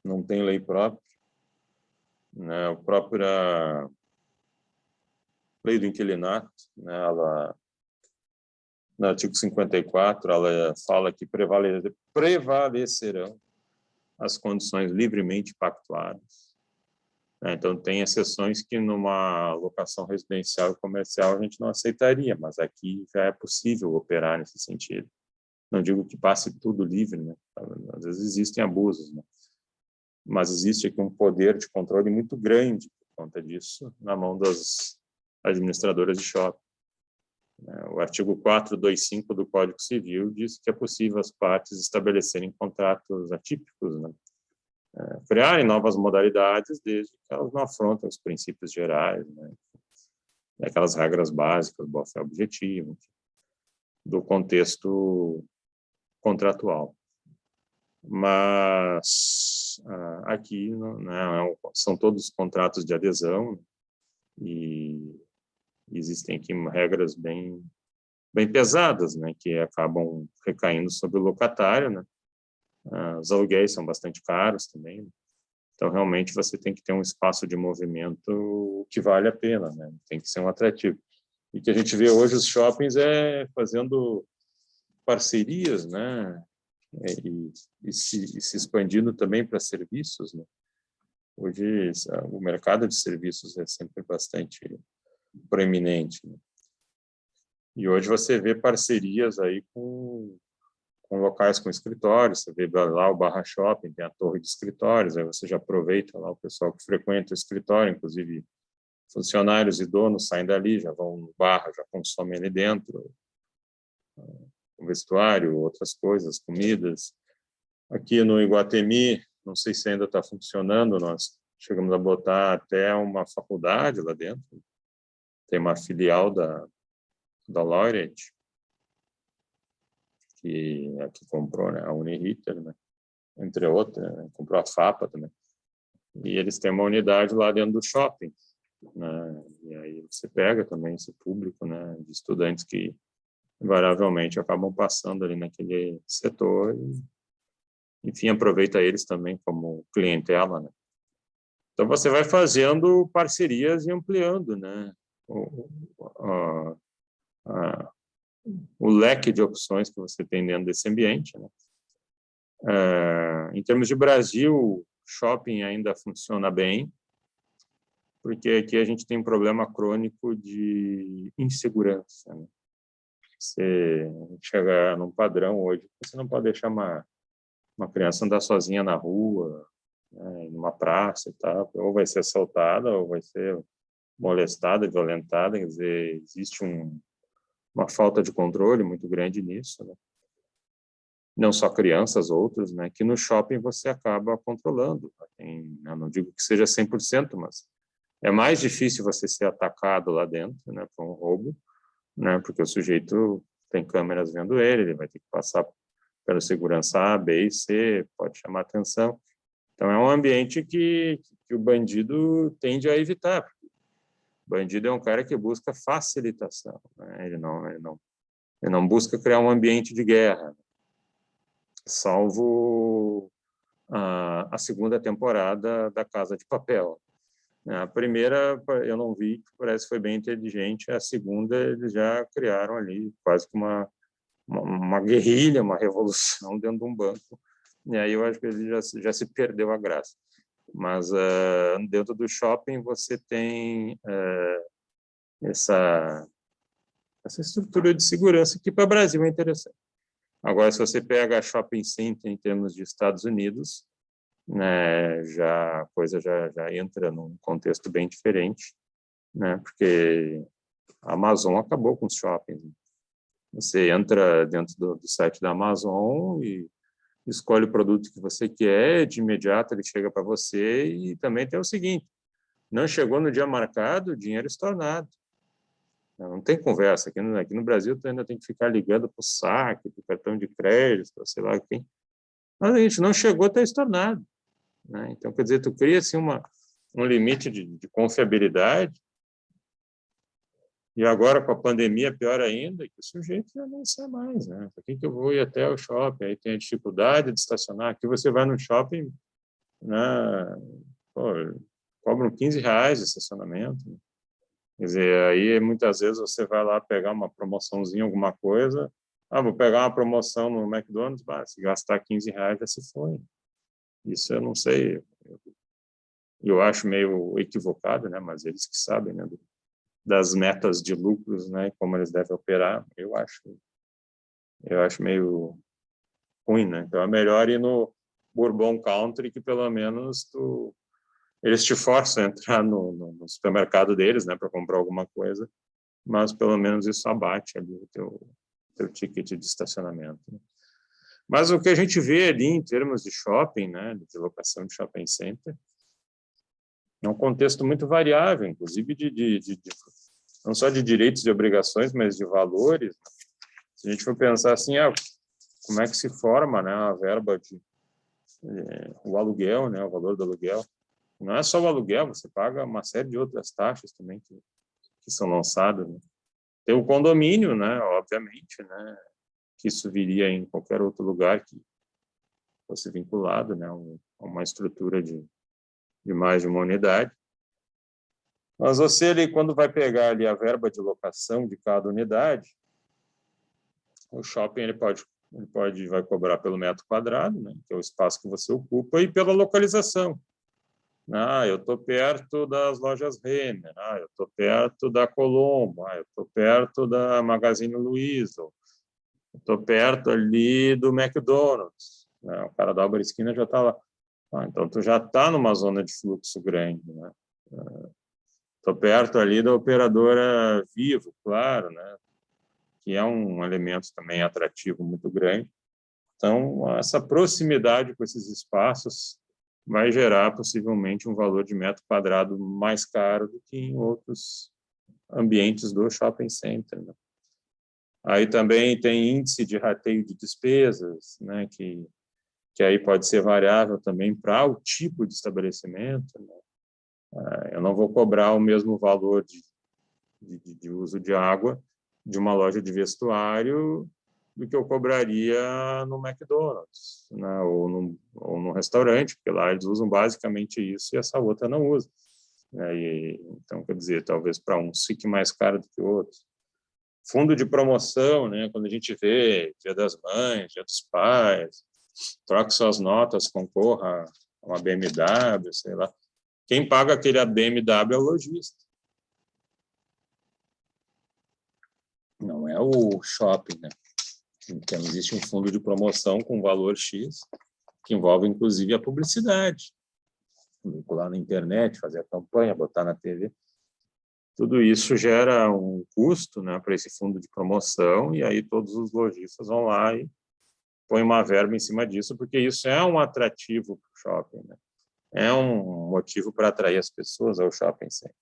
não tem lei própria, né? A própria lei do inquilinato, né? Ela, no artigo 54, ela fala que prevalecerão as condições livremente pactuadas. Então, tem exceções que numa locação residencial e comercial a gente não aceitaria, mas aqui já é possível operar nesse sentido. Não digo que passe tudo livre, né? Às vezes existem abusos, né? Mas existe aqui um poder de controle muito grande por conta disso na mão das administradoras de shopping. O artigo 425 do Código Civil diz que é possível as partes estabelecerem contratos atípicos, né? Criarem novas modalidades desde que elas não afrontem os princípios gerais, né? Aquelas regras básicas, boa-fé objetivo, do contexto contratual. Mas aqui, né, são todos contratos de adesão e existem aqui regras bem pesadas, né, que acabam recaindo sobre o locatário, né? Os aluguéis são bastante caros também, então realmente você tem que ter um espaço de movimento que vale a pena, né? Tem que ser um atrativo. E que a gente vê hoje os shoppings fazendo parcerias, né? E se expandindo também para serviços, né? Hoje o mercado de serviços é sempre bastante proeminente, né? E hoje você vê parcerias aí com locais com escritórios, você vê lá o Barra Shopping, tem a torre de escritórios, aí você já aproveita lá o pessoal que frequenta o escritório, inclusive funcionários e donos saem dali, já vão no Barra, já consomem ali dentro, o vestuário, outras coisas, comidas. Aqui no Iguatemi, não sei se ainda está funcionando, nós chegamos a botar até uma faculdade lá dentro, tem uma filial da Laureate, que comprou, né, a Uniriter, né, entre outras, né, comprou a FAPA também. E eles têm uma unidade lá dentro do shopping, né, e aí você pega também esse público, né, de estudantes que invariavelmente acabam passando ali naquele setor e, enfim, aproveita eles também como clientela, né. Então você vai fazendo parcerias e ampliando, né, o leque de opções que você tem dentro desse ambiente, né. Em termos de Brasil, shopping ainda funciona bem, porque aqui a gente tem um problema crônico de insegurança, né? Você chegar num padrão hoje, você não pode deixar uma criança andar sozinha na rua, né, numa praça e tal, ou vai ser assaltada, ou vai ser molestada, violentada, quer dizer, existe uma falta de controle muito grande nisso, né? Não só crianças, outros, né, que no shopping você acaba controlando. Eu não digo que seja 100%, mas É mais difícil você ser atacado lá dentro, né, por um roubo, né, porque o sujeito tem câmeras vendo ele vai ter que passar pela segurança A, B e C, pode chamar atenção. Então, é um ambiente que o bandido tende a evitar. O bandido é um cara que busca facilitação, né? Ele não busca criar um ambiente de guerra, salvo a segunda temporada da Casa de Papel. A primeira, eu não vi, parece que foi bem inteligente. A segunda, eles já criaram ali quase que uma guerrilha, uma revolução dentro de um banco. E aí eu acho que ele já se perdeu a graça. Mas dentro do shopping você tem essa estrutura de segurança que para o Brasil é interessante. Agora, se você pega a shopping center em termos de Estados Unidos, né, a coisa já entra num contexto bem diferente, né, porque a Amazon acabou com os shoppings. Você entra dentro do site da Amazon e escolhe o produto que você quer, de imediato ele chega para você, e também tem o seguinte, não chegou no dia marcado, o dinheiro estornado. Não tem conversa. Aqui no Brasil, tu ainda tem que ficar ligando para o saque, para o cartão de crédito, para sei lá quem. Mas a gente não chegou, está estornado, né? Então, quer dizer, tu cria assim, um limite de confiabilidade. E agora, com a pandemia, pior ainda, que o sujeito já nem sai mais, né? Por que eu vou ir até o shopping? Aí tem a dificuldade de estacionar. Aqui você vai no shopping, né? Pô, cobram R$ 15 de estacionamento. Quer dizer, aí muitas vezes você vai lá pegar uma promoçãozinha, alguma coisa. Vou pegar uma promoção no McDonald's, se gastar R$ 15 já se foi. Isso eu não sei, eu acho meio equivocado, né? Mas eles que sabem, né? Das metas de lucros, né? Como eles devem operar, eu acho meio ruim, né? Então é melhor ir no Bourbon Country, que pelo menos eles te forçam a entrar no supermercado deles, né? Para comprar alguma coisa, mas pelo menos isso abate ali o teu ticket de estacionamento, né? Mas o que a gente vê ali em termos de shopping, né? De locação de shopping center, é um contexto muito variável, inclusive não só de direitos e obrigações, mas de valores. Se a gente for pensar assim, como é que se forma, né, a verba o aluguel, né, o valor do aluguel. Não é só o aluguel, você paga uma série de outras taxas também que são lançadas, né? Tem o condomínio, né, obviamente, né, que isso viria em qualquer outro lugar que fosse vinculado, né, a uma estrutura de mais de uma unidade. Mas você, ali, quando vai pegar ali a verba de locação de cada unidade, o shopping vai cobrar pelo metro quadrado, né, que é o espaço que você ocupa, e pela localização. Eu estou perto das lojas Renner, eu estou perto da Colombo, eu estou perto da Magazine Luiza, eu estou perto ali do McDonald's, né? O cara da Álvaro Esquina já está lá. Então, tu já está numa zona de fluxo grande, né? Estou perto ali da operadora Vivo, claro, né? Que é um elemento também atrativo muito grande. Então, essa proximidade com esses espaços vai gerar possivelmente um valor de metro quadrado mais caro do que em outros ambientes do shopping center, né? Aí também tem índice de rateio de despesas, né, que aí pode ser variável também para o tipo de estabelecimento, né? Eu não vou cobrar o mesmo valor de uso de água de uma loja de vestuário do que eu cobraria no McDonald's, né? ou num restaurante, porque lá eles usam basicamente isso e essa outra não usa, né? Então, quer dizer, talvez para um fique mais caro do que o outro. Fundo de promoção, né? Quando a gente vê Dia das Mães, Dia dos Pais, troque suas notas, concorra a uma BMW, sei lá. Quem paga aquele BMW é o lojista. Não é o shopping, né? Então, existe um fundo de promoção com valor X, que envolve, inclusive, a publicidade. Vincular na internet, fazer a campanha, botar na TV. Tudo isso gera um custo, né, para esse fundo de promoção, e aí todos os lojistas vão lá e põem uma verba em cima disso, porque isso é um atrativo para o shopping, né? é um motivo para atrair as pessoas ao shopping center.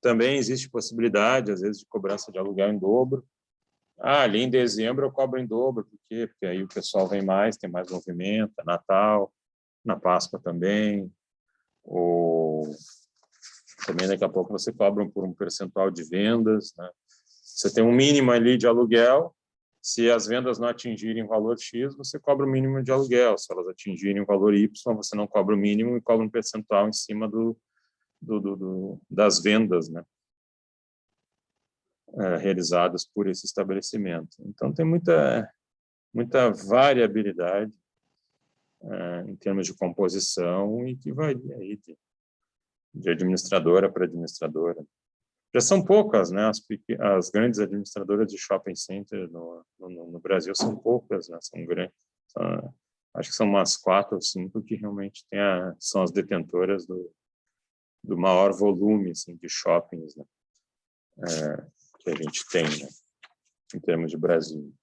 Também existe possibilidade, às vezes, de cobrança de aluguel em dobro. Ali em dezembro eu cobro em dobro, por quê? Porque aí o pessoal vem mais, tem mais movimento, é Natal, na Páscoa também, também daqui a pouco você cobra por um percentual de vendas, né? Você tem um mínimo ali de aluguel, se as vendas não atingirem o valor X, você cobra o mínimo de aluguel, se elas atingirem o valor Y, você não cobra o mínimo e cobra um percentual em cima das vendas, né? Realizadas por esse estabelecimento. Então, tem muita variabilidade em termos de composição e que varia aí de administradora para administradora. Já são poucas, né? As grandes administradoras de shopping center no Brasil são poucas, né? São grandes. Acho que são umas 4 ou 5 que realmente são as detentoras do maior volume assim, de shoppings, né? Que a gente tem, né? Em termos de Brasil.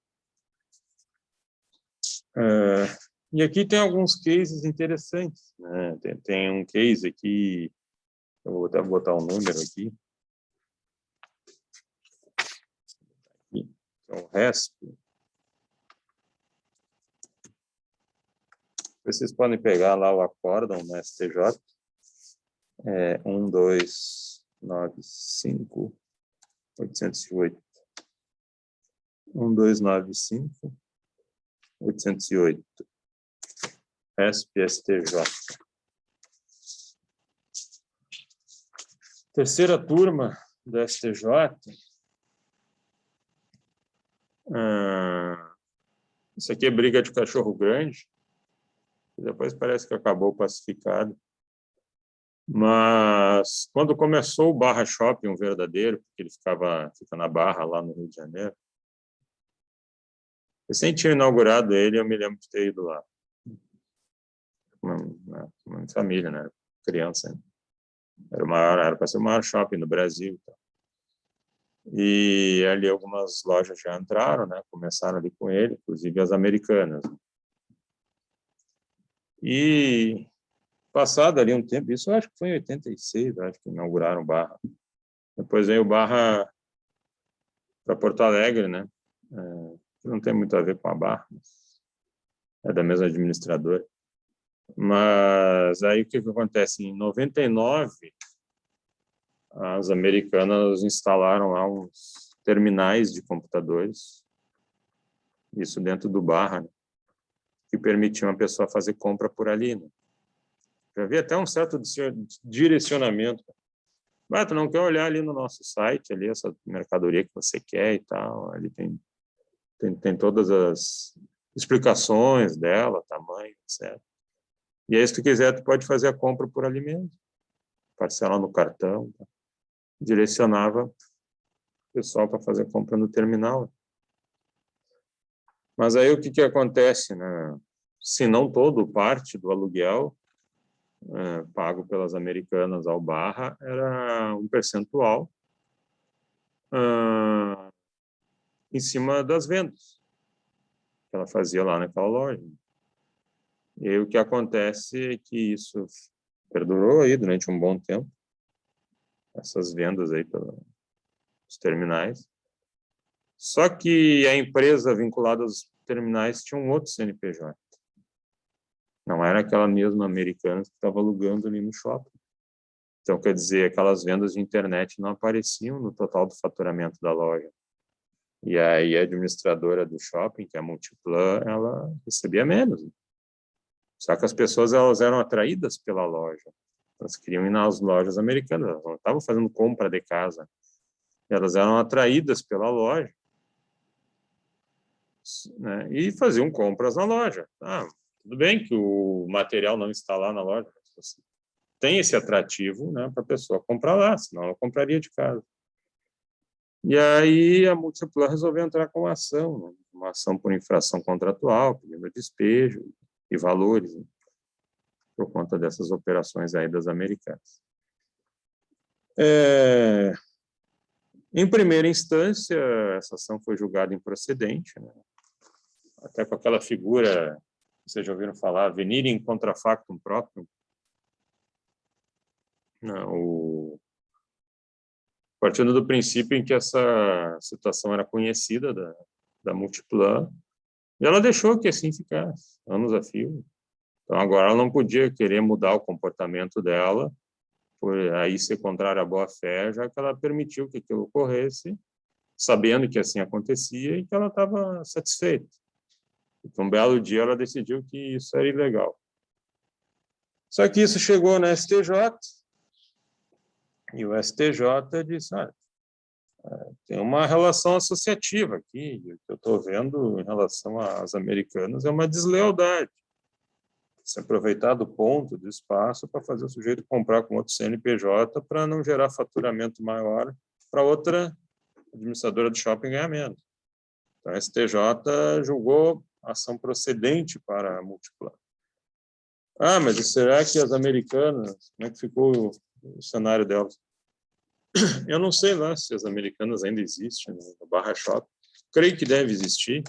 E aqui tem alguns cases interessantes, né? Tem um case aqui, eu vou até botar um número aqui. É o RESP. Vocês podem pegar lá o acórdão no STJ. 1295-808. 1295-808. RESP-STJ. Terceira turma do STJ. Isso aqui é briga de cachorro grande. Depois parece que acabou pacificado. Mas quando começou o Barra Shopping, um verdadeiro, porque ele fica na Barra, lá no Rio de Janeiro, recém tinha inaugurado ele, eu me lembro de ter ido lá. Uma família, né? Criança. Né? Era para ser o maior shopping do Brasil. E ali algumas lojas já entraram, né? Começaram ali com ele, inclusive as Americanas. E passado ali um tempo, isso eu acho que foi em 86, acho que inauguraram o Barra. Depois veio o Barra para Porto Alegre, né? Não tem muito a ver com a Barra, é da mesma administradora. Mas aí o que acontece? Em 99, as Americanas instalaram lá uns terminais de computadores, isso dentro do Barra, né? Que permitiam a pessoa fazer compra por ali, né? Já havia até um certo direcionamento. Mas tu não quer olhar ali no nosso site, ali essa mercadoria que você quer e tal, ali tem todas as explicações dela, tamanho, etc. E aí, se tu quiser, tu pode fazer a compra por ali mesmo, parcelar no cartão, tá? Direcionava o pessoal para fazer a compra no terminal. Mas aí o que acontece, né? Se não todo, parte do aluguel pago pelas Americanas ao Barra era um percentual em cima das vendas que ela fazia lá naquela loja. E aí o que acontece é que isso perdurou aí durante um bom tempo, essas vendas aí pelos terminais. Só que a empresa vinculada aos terminais tinha um outro CNPJ. Não era aquela mesma americana que estava alugando ali no shopping. Então, quer dizer, aquelas vendas de internet não apareciam no total do faturamento da loja. E aí a administradora do shopping, que é a Multiplan, ela recebia menos. Só que as pessoas elas eram atraídas pela loja. Elas queriam ir nas lojas americanas, elas não estavam fazendo compra de casa. Elas eram atraídas pela loja, né, e faziam compras na loja. Tudo bem que o material não está lá na loja, tem esse atrativo, né, para a pessoa comprar lá, senão ela compraria de casa. E aí a Multiplan resolveu entrar com uma ação por infração contratual, pedindo despejo e valores, né, por conta dessas operações aí das Americanas. Em primeira instância, essa ação foi julgada improcedente, né, até com aquela figura Vocês já ouviram falar, venire in contra factum proprium? Não, partindo do princípio em que essa situação era conhecida da Multiplan, e ela deixou que assim ficasse, anos a fio. Então, agora ela não podia querer mudar o comportamento dela, por aí ser contrário à boa-fé, já que ela permitiu que aquilo ocorresse, sabendo que assim acontecia e que ela estava satisfeita. Então, um belo dia ela decidiu que isso era ilegal. Só que isso chegou na STJ, e o STJ disse, tem uma relação associativa aqui, o que eu estou vendo em relação às americanas é uma deslealdade. Se aproveitar do ponto, do espaço, para fazer o sujeito comprar com outro CNPJ para não gerar faturamento maior para outra administradora do shopping ganhar menos. Então, a STJ julgou ação procedente para a Multiplan. Mas será que as americanas, como é que ficou o cenário delas? Eu não sei lá se as americanas ainda existem no Barra Shopping. Creio que deve existir.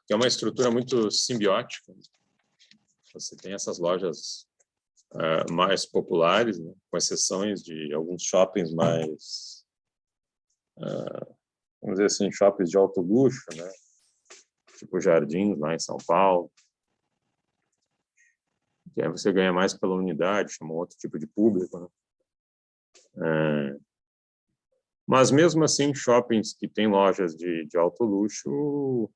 Que é uma estrutura muito simbiótica. Você tem essas lojas mais populares, né, com exceções de alguns shoppings mais, vamos dizer assim, shoppings de alto luxo, né, tipo Jardins, lá em São Paulo, que aí você ganha mais pela unidade, chama outro tipo de público, né. Mas mesmo assim, shoppings que têm lojas de alto luxo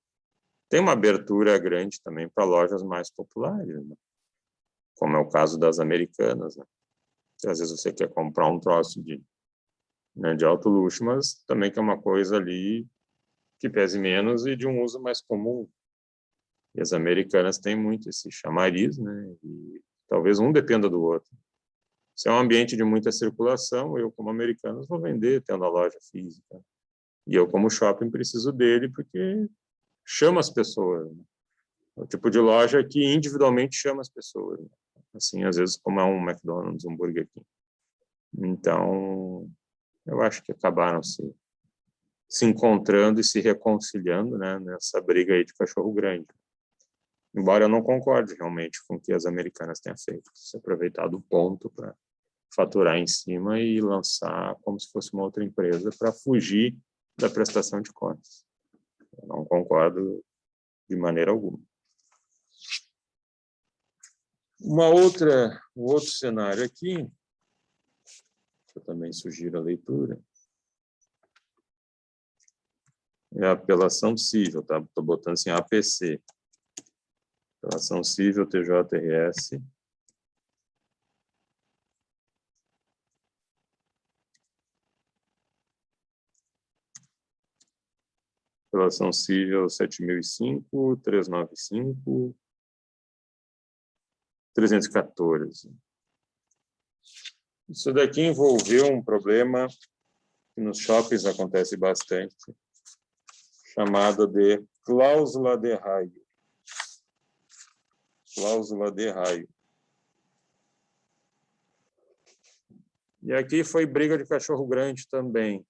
tem uma abertura grande também para lojas mais populares, né? Como é o caso das americanas, né? Que às vezes você quer comprar um troço de alto luxo, mas também que é uma coisa ali que pese menos e de um uso mais comum. E as americanas têm muito esse chamariz, né? E talvez um dependa do outro. Se é um ambiente de muita circulação, eu, como americano, vou vender tendo a loja física. E eu, como shopping, preciso dele porque chama as pessoas, né? É o tipo de loja que individualmente chama as pessoas, né? Assim, às vezes, como é um McDonald's, um Burger King. Então, eu acho que acabaram se encontrando e se reconciliando, né, nessa briga aí de cachorro grande. Embora eu não concorde realmente com o que as americanas tenham feito, se aproveitar do ponto para faturar em cima e lançar como se fosse uma outra empresa para fugir da prestação de contas. Eu não concordo de maneira alguma. Um outro cenário aqui, que eu também sugiro a leitura, é a apelação civil, tá? Estou botando assim APC. Apelação civil TJRS. Apelação civil 7005, 395, 314. Isso daqui envolveu um problema que nos shoppings acontece bastante, chamado de cláusula de raio. Cláusula de raio. E aqui foi briga de cachorro grande também.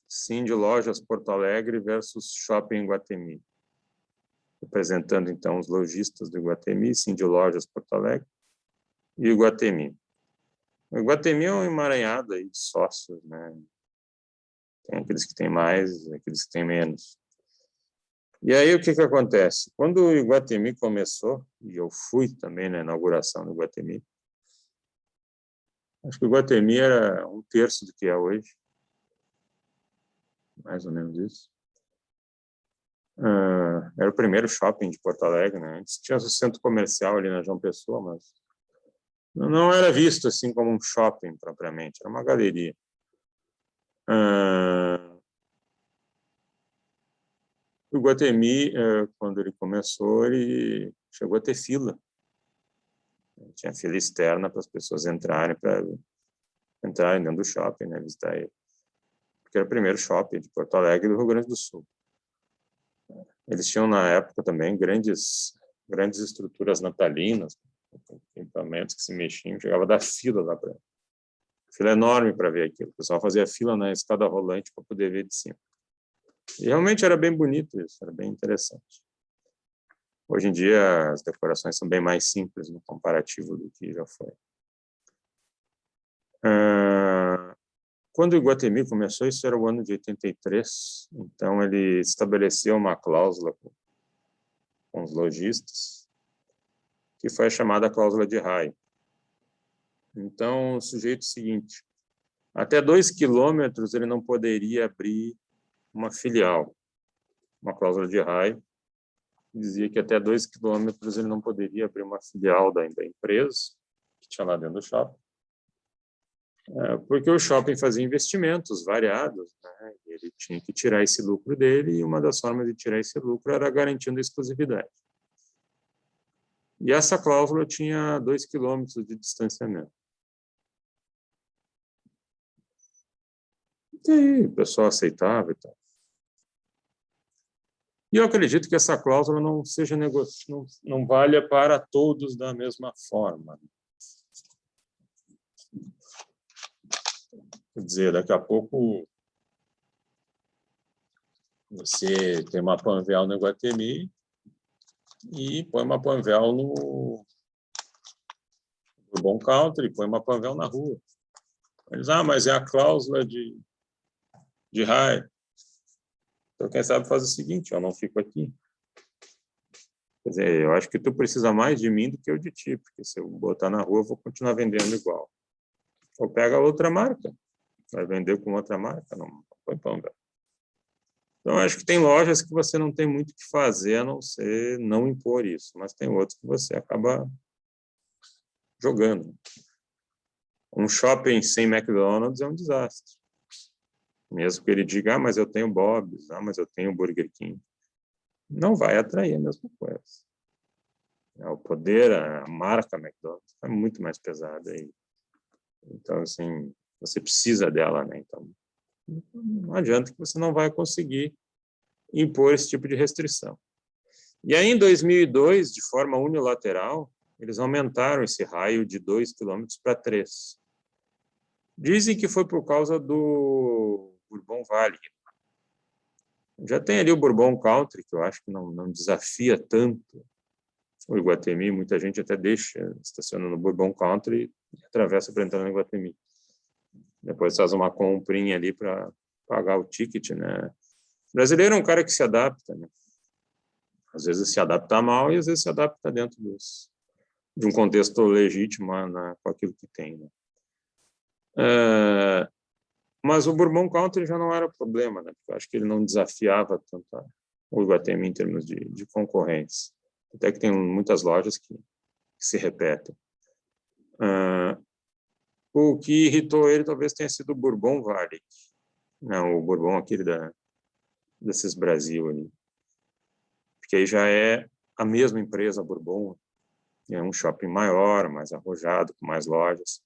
Cindy Lojas Porto Alegre versus Shopping Iguatemi. Representando, então, os lojistas do Iguatemi, Cindy Lojas Porto Alegre e o Iguatemi. O Iguatemi é um emaranhado aí de sócios, né? Tem aqueles que têm mais, aqueles que têm menos. E aí, o que acontece? Quando o Iguatemi começou, e eu fui também na inauguração do Iguatemi, acho que o Iguatemi era 1/3 do que é hoje. Mais ou menos isso. Era o primeiro shopping de Porto Alegre, né? Antes tinha o centro comercial ali na João Pessoa, mas não era visto assim como um shopping propriamente, era uma galeria. O Iguatemi, quando ele começou, ele chegou a ter fila. Tinha fila externa para as pessoas entrarem dentro do shopping, né? Visitar ele. Porque era o primeiro shopping de Porto Alegre e do Rio Grande do Sul. Eles tinham, na época, também grandes estruturas natalinas, equipamentos que se mexiam, chegava a dar fila lá para... Fila enorme para ver aquilo. O pessoal fazia fila na escada rolante para poder ver de cima. E realmente era bem bonito isso, era bem interessante. Hoje em dia, as decorações são bem mais simples no comparativo do que já foi. Quando o Iguatemi começou, isso era o ano de 83, então ele estabeleceu uma cláusula com os lojistas, que foi a chamada cláusula de raio. Então, o sujeito é o seguinte, até 2 quilômetros ele não poderia abrir uma filial. Uma cláusula de raio dizia que até 2 quilômetros ele não poderia abrir uma filial da empresa que tinha lá dentro do shopping, porque o shopping fazia investimentos variados, né? Ele tinha que tirar esse lucro dele, e uma das formas de tirar esse lucro era garantindo a exclusividade. E essa cláusula tinha 2 quilômetros de distanciamento. E aí, o pessoal aceitava e tal. E eu acredito que essa cláusula não seja não valha para todos da mesma forma. Quer dizer, daqui a pouco você tem uma Panvel no Iguatemi e põe uma Panvel no Bourbon Country, põe uma Panvel na rua. Eles, mas é a cláusula de raio. Então, quem sabe faz o seguinte, eu não fico aqui. Quer dizer, eu acho que tu precisa mais de mim do que eu de ti, porque se eu botar na rua, eu vou continuar vendendo igual. Ou pega outra marca, vai vender com outra marca, não põe Panvel. Então, acho que tem lojas que você não tem muito o que fazer, a não ser não impor isso, mas tem outros que você acaba jogando. Um shopping sem McDonald's é um desastre. Mesmo que ele diga, mas eu tenho Bob's, mas eu tenho Burger King. Não vai atrair a mesma coisa. O poder, a marca McDonald's é muito mais pesada aí. Então, assim, você precisa dela, né? Então, não adianta que você não vai conseguir impor esse tipo de restrição. E aí, em 2002, de forma unilateral, eles aumentaram esse raio de 2 quilômetros para 3. Dizem que foi por causa do Bourbon Valley. Já tem ali o Bourbon Country, que eu acho que não desafia tanto o Iguatemi. Muita gente até estaciona no Bourbon Country e atravessa para entrar no Iguatemi. Depois faz uma comprinha ali para pagar o ticket, né? O brasileiro é um cara que se adapta, né? Às vezes se adapta mal e às vezes se adapta dentro de um contexto legítimo, né, com aquilo que tem, né? Mas o Bourbon Country já não era problema, né? Porque eu acho que ele não desafiava tanto o Iguatemi em termos de concorrência. Até que tem muitas lojas que se repetem. O que irritou ele talvez tenha sido o Bourbon Valley, não, o Bourbon aquele desses Brasil ali. Porque aí já é a mesma empresa, Bourbon, é um shopping maior, mais arrojado, com mais lojas.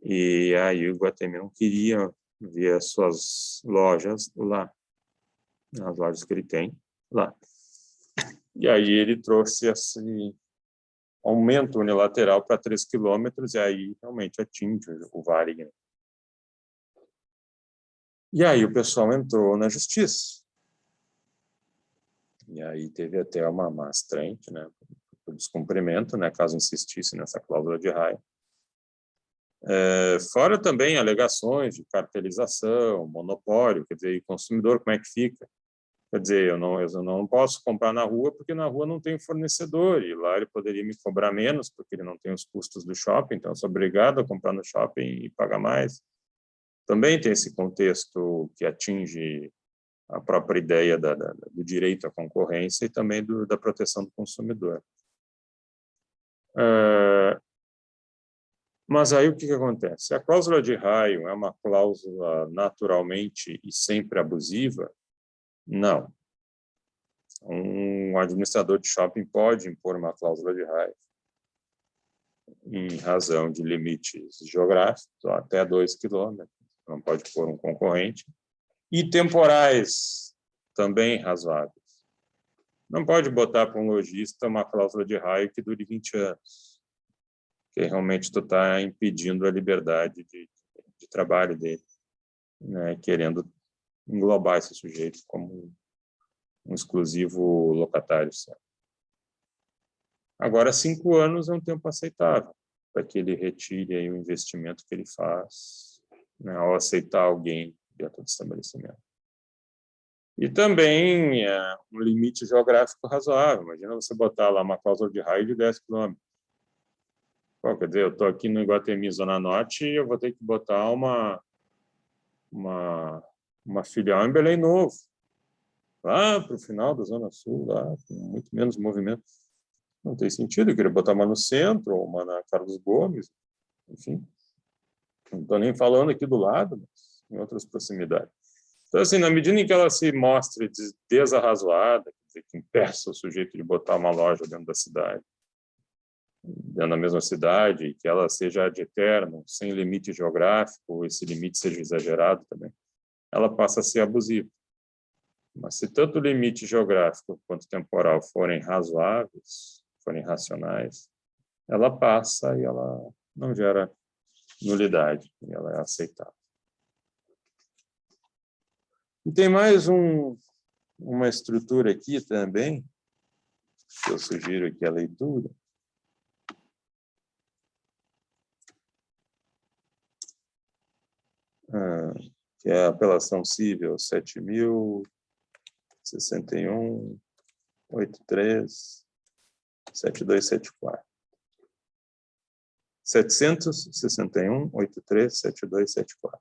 E aí o Iguatemi não queria ver as suas lojas lá, as lojas que ele tem lá. E aí ele trouxe esse aumento unilateral para 3 quilômetros, e aí realmente atinge o vale. E aí o pessoal entrou na justiça. E aí teve até uma mastrente, né, por descumprimento, né, caso insistisse nessa cláusula de raio. Fora também alegações de cartelização, monopólio, quer dizer, e consumidor, como é que fica? Quer dizer, eu não posso comprar na rua porque na rua não tem fornecedor, e lá ele poderia me cobrar menos porque ele não tem os custos do shopping, então eu sou obrigado a comprar no shopping e pagar mais. Também tem esse contexto que atinge a própria ideia do direito à concorrência e também da proteção do consumidor. Mas aí o que acontece? A cláusula de raio é uma cláusula naturalmente e sempre abusiva? Não. Um administrador de shopping pode impor uma cláusula de raio em razão de limites geográficos, até 2 quilômetros, não pode pôr um concorrente, e temporais também razoáveis. Não pode botar para um lojista uma cláusula de raio que dure 20 anos, que realmente tu está impedindo a liberdade de trabalho dele, né? Querendo englobar esse sujeito como um exclusivo locatário certo. Agora, 5 anos é um tempo aceitável para que ele retire aí o investimento que ele faz, né, ao aceitar alguém dentro do estabelecimento. E também um limite geográfico razoável. Imagina você botar lá uma cláusula de raio de 10 km. Bom, quer dizer, eu estou aqui no Iguatemi, Zona Norte, e eu vou ter que botar uma filial em Belém Novo, lá para o final da Zona Sul, lá com muito menos movimento. Não tem sentido, eu queria botar uma no centro, ou uma na Carlos Gomes, enfim. Não estou nem falando aqui do lado, mas em outras proximidades. Então, assim, na medida em que ela se mostre desarrazoada, quer dizer, que impeça o sujeito de botar uma loja dentro da cidade, dentro da mesma cidade, que ela seja ad eterno, sem limite geográfico, esse limite seja exagerado também, ela passa a ser abusiva. Mas se tanto o limite geográfico quanto temporal forem razoáveis, forem racionais, ela passa e ela não gera nulidade, e ela é aceitável. E tem mais uma estrutura aqui também, que eu sugiro aqui a leitura, que é a apelação cível 7.661.83.7274. 761.83.7274.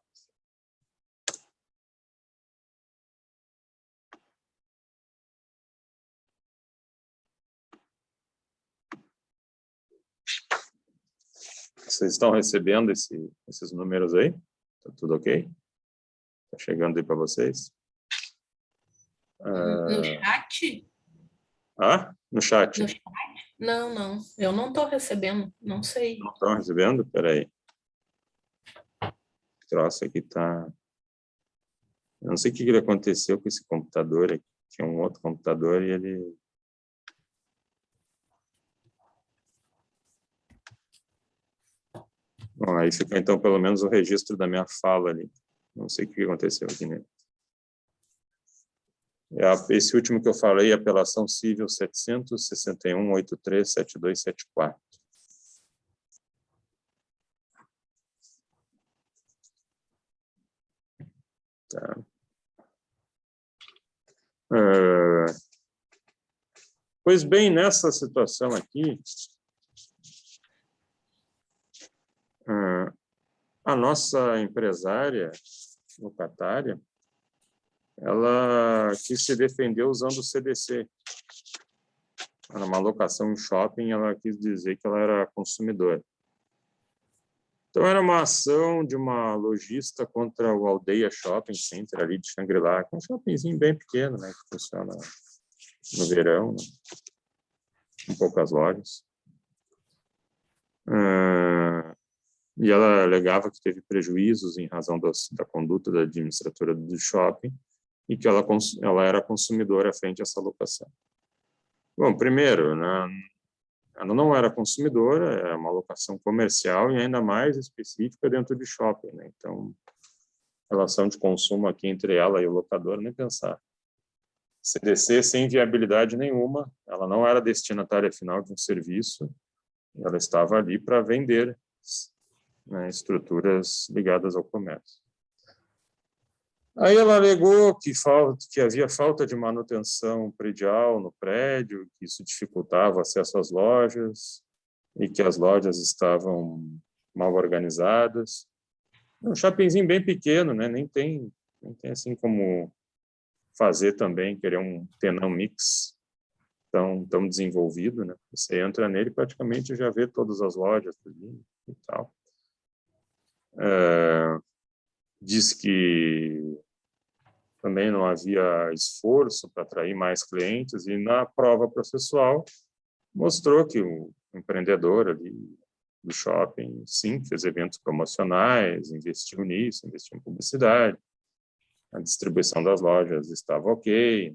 Vocês estão recebendo esses números aí? Tá tudo ok? Tá chegando aí para vocês? No chat? No chat. No chat? Não. Eu não estou recebendo. Não sei. Não estão recebendo? Espera aí. O troço aqui tá... Eu não sei o que aconteceu com esse computador aqui. Tinha um outro computador e ele... Bom, aí fica então pelo menos o registro da minha fala ali. Não sei o que aconteceu aqui nele. Esse último que eu falei, apelação cível 761.83.7274. Tá. Pois bem, nessa situação aqui, a nossa empresária locatária, ela quis se defender usando o CDC. Era uma locação em shopping, ela quis dizer que ela era consumidora. Então, era uma ação de uma lojista contra o Aldeia Shopping Center, ali de Xangri-Lá, que é um shoppingzinho bem pequeno, né, que funciona no verão, né, com poucas lojas. E ela alegava que teve prejuízos em razão da conduta da administradora do shopping e que ela era consumidora frente a essa locação. Bom, primeiro, né, ela não era consumidora, era uma locação comercial e ainda mais específica dentro de shopping, né? Então, relação de consumo aqui entre ela e o locador, nem pensar. CDC sem viabilidade nenhuma, ela não era destinatária final de um serviço, ela estava ali para vender, né, estruturas ligadas ao comércio. Aí ela alegou que havia falta de manutenção predial no prédio, que isso dificultava o acesso às lojas e que as lojas estavam mal organizadas. Um shoppingzinho bem pequeno, né? Nem tem assim como fazer também, querer um tenão mix tão desenvolvido, né? Você entra nele praticamente já vê todas as lojas ali e tal. Diz que também não havia esforço para atrair mais clientes e na prova processual mostrou que o empreendedor ali do shopping, sim, fez eventos promocionais, investiu nisso, investiu em publicidade, a distribuição das lojas estava ok,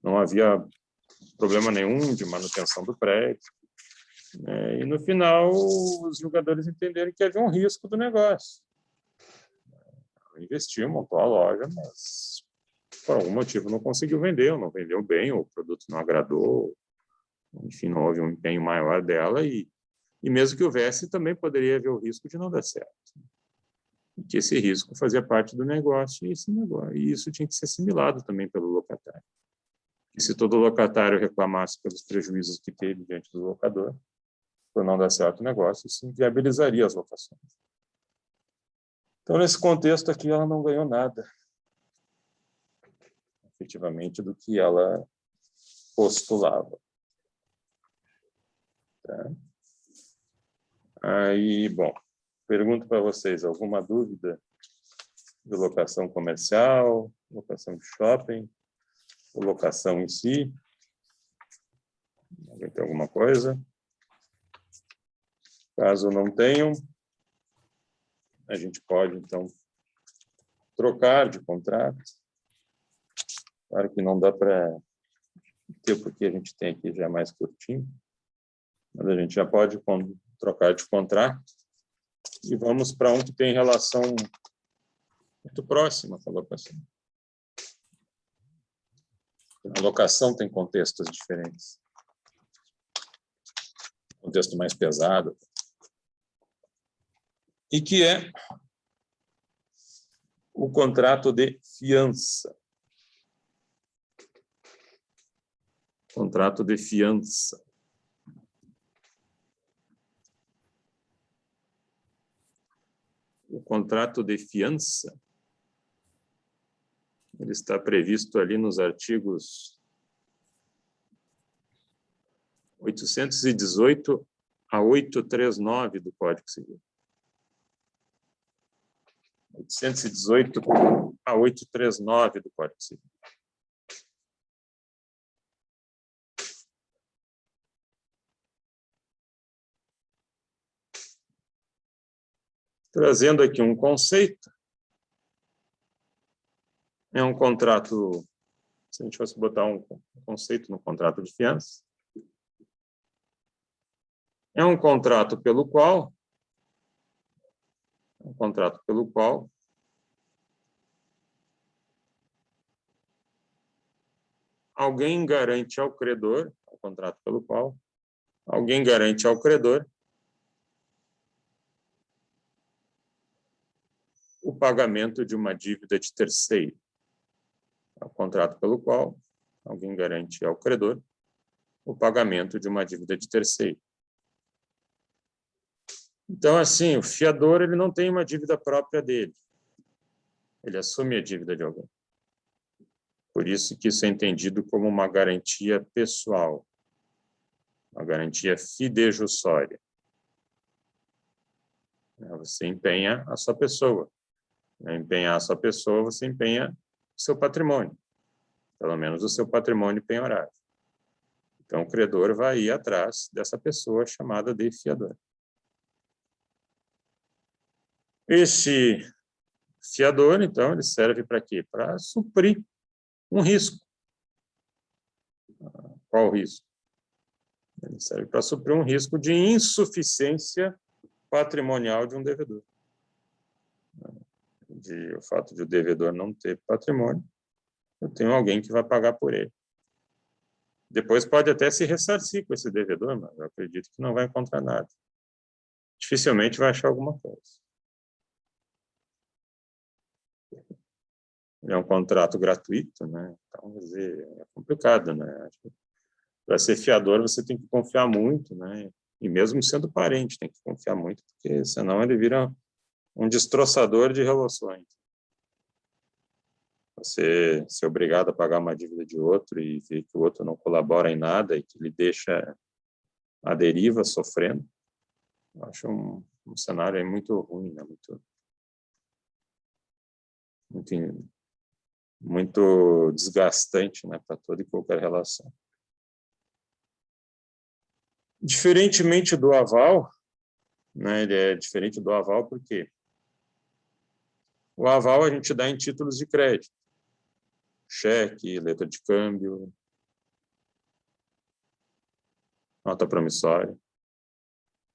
não havia problema nenhum de manutenção do prédio, né? E no final os jogadores entenderam que havia um risco do negócio. Investiu, montou a loja, mas por algum motivo não conseguiu vender, ou não vendeu bem, ou o produto não agradou, enfim, não houve um empenho maior dela, e mesmo que houvesse, também poderia haver o risco de não dar certo. E que esse risco fazia parte do negócio, e isso tinha que ser assimilado também pelo locatário. E se todo locatário reclamasse pelos prejuízos que teve diante do locador, por não dar certo o negócio, isso inviabilizaria as locações. Então, nesse contexto aqui, ela não ganhou nada, efetivamente, do que ela postulava. Tá? Aí, bom, pergunto para vocês, alguma dúvida de locação comercial, locação de shopping, ou locação em si? Alguém tem alguma coisa? Caso não tenham, a gente pode, então, trocar de contrato. Claro que não dá para ter, porque a gente tem aqui já mais curtinho, mas a gente já pode trocar de contrato. E vamos para um que tem relação muito próxima com a locação. A locação tem contextos diferentes. Contexto mais pesado. E que é o contrato de fiança. Contrato de fiança. O contrato de fiança, ele está previsto ali nos artigos 818 a 839 do Código Civil. 818 a 839 do Código Civil. Trazendo aqui um conceito, é um contrato, se a gente fosse botar um conceito no contrato de fiança, é um contrato pelo qual alguém garante ao credor, alguém garante ao credor o pagamento de uma dívida de terceiro. É o contrato pelo qual alguém garante ao credor o pagamento de uma dívida de terceiro. Então, assim, o fiador ele não tem uma dívida própria dele. Ele assume a dívida de alguém. Por isso que isso é entendido como uma garantia pessoal, uma garantia fidejussória. Você empenha a sua pessoa. Empenhar a sua pessoa, você empenha o seu patrimônio, pelo menos o seu patrimônio penhorável. Então, o credor vai ir atrás dessa pessoa chamada de fiador. Esse fiador, então, ele serve para quê? Para suprir um risco. Qual o risco? Ele serve para suprir um risco de insuficiência patrimonial de um devedor. O fato de o devedor não ter patrimônio, eu tenho alguém que vai pagar por ele. Depois pode até se ressarcir com esse devedor, mas eu acredito que não vai encontrar nada. Dificilmente vai achar alguma coisa. É um contrato gratuito, né? Então, quer dizer, é complicado, né? Para ser fiador, você tem que confiar muito, né? E mesmo sendo parente, tem que confiar muito, porque senão ele vira um destroçador de relações. Você ser obrigado a pagar uma dívida de outro e ver que o outro não colabora em nada e que ele deixa a deriva sofrendo, eu acho um cenário aí muito ruim, né? Muito desgastante, né, para toda e qualquer relação. Diferentemente do aval, né, ele é diferente do aval porque o aval a gente dá em títulos de crédito, cheque, letra de câmbio, nota promissória.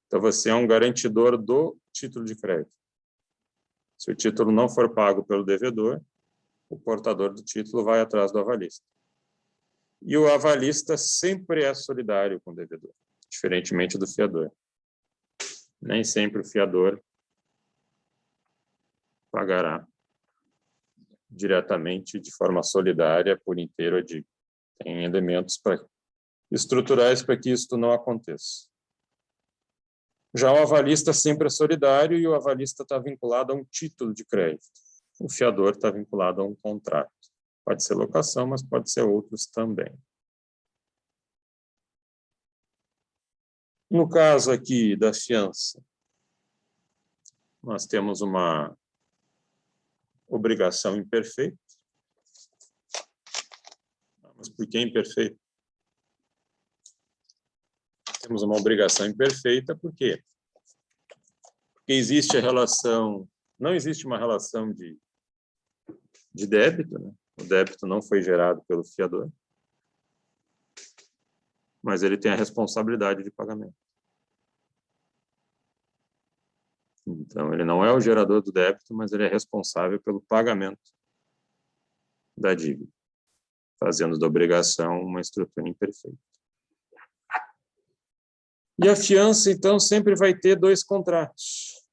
Então, você é um garantidor do título de crédito. Se o título não for pago pelo devedor, o portador do título vai atrás do avalista. E o avalista sempre é solidário com o devedor, diferentemente do fiador. Nem sempre o fiador pagará diretamente, de forma solidária, por inteiro a dívida. Tem elementos estruturais para que isso não aconteça. Já o avalista sempre é solidário e o avalista está vinculado a um título de crédito. O fiador está vinculado a um contrato. Pode ser locação, mas pode ser outros também. No caso aqui da fiança, nós temos uma obrigação imperfeita. Mas por que imperfeita? Temos uma obrigação imperfeita, por quê? Porque existe a relação, não existe uma relação de débito, né? O débito não foi gerado pelo fiador, mas ele tem a responsabilidade de pagamento. Então, ele não é o gerador do débito, mas ele é responsável pelo pagamento da dívida, fazendo da obrigação uma estrutura imperfeita. E a fiança, então, sempre vai ter dois contratos,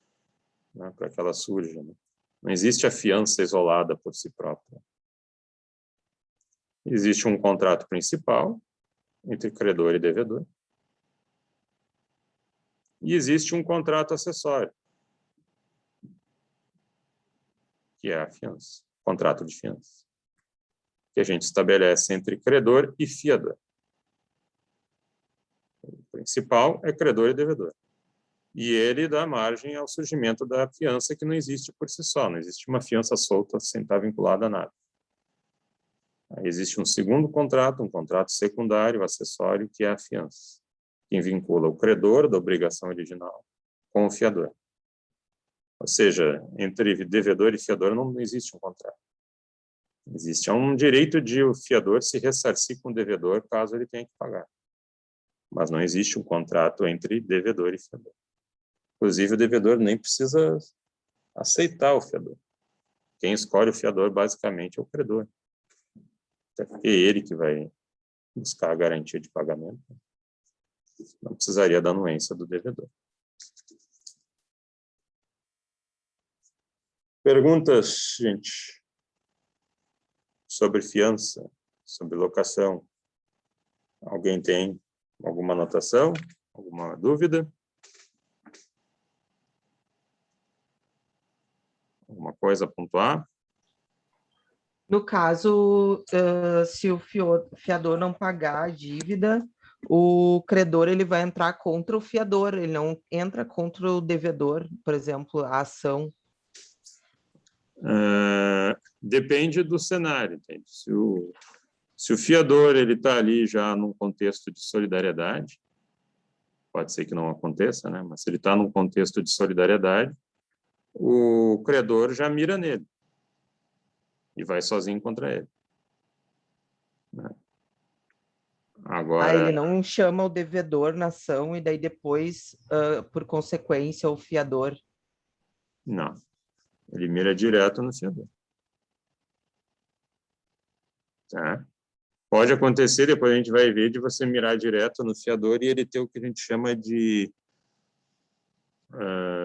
né, para que ela surja. Né? Não existe a fiança isolada por si própria. Existe um contrato principal entre credor e devedor. E existe um contrato acessório, que é a fiança, contrato de fiança, que a gente estabelece entre credor e fiador. O principal é credor e devedor. E ele dá margem ao surgimento da fiança, que não existe por si só, não existe uma fiança solta sem estar vinculada a nada. Aí existe um segundo contrato, um contrato secundário, acessório, que é a fiança, que vincula o credor da obrigação original com o fiador. Ou seja, entre devedor e fiador não existe um contrato. Existe um direito de o fiador se ressarcir com o devedor caso ele tenha que pagar. Mas não existe um contrato entre devedor e fiador. Inclusive, o devedor nem precisa aceitar o fiador. Quem escolhe o fiador, basicamente, é o credor. Até porque é ele que vai buscar a garantia de pagamento. Não precisaria da anuência do devedor. Perguntas, gente, sobre fiança, sobre locação? Alguém tem alguma anotação? Alguma dúvida? Alguma coisa a pontuar? No caso, se o fiador não pagar a dívida, o credor ele vai entrar contra o fiador, ele não entra contra o devedor, por exemplo, a ação. Depende do cenário, entende? Se o fiador está ali já num contexto de solidariedade, pode ser que não aconteça, né? Mas se ele está num contexto de solidariedade, o credor já mira nele e vai sozinho contra ele. Né? Agora, ele não chama o devedor na ação e daí depois, por consequência, o fiador. Não. Ele mira direto no fiador. Tá? Pode acontecer, depois a gente vai ver, de você mirar direto no fiador e ele ter o que a gente chama de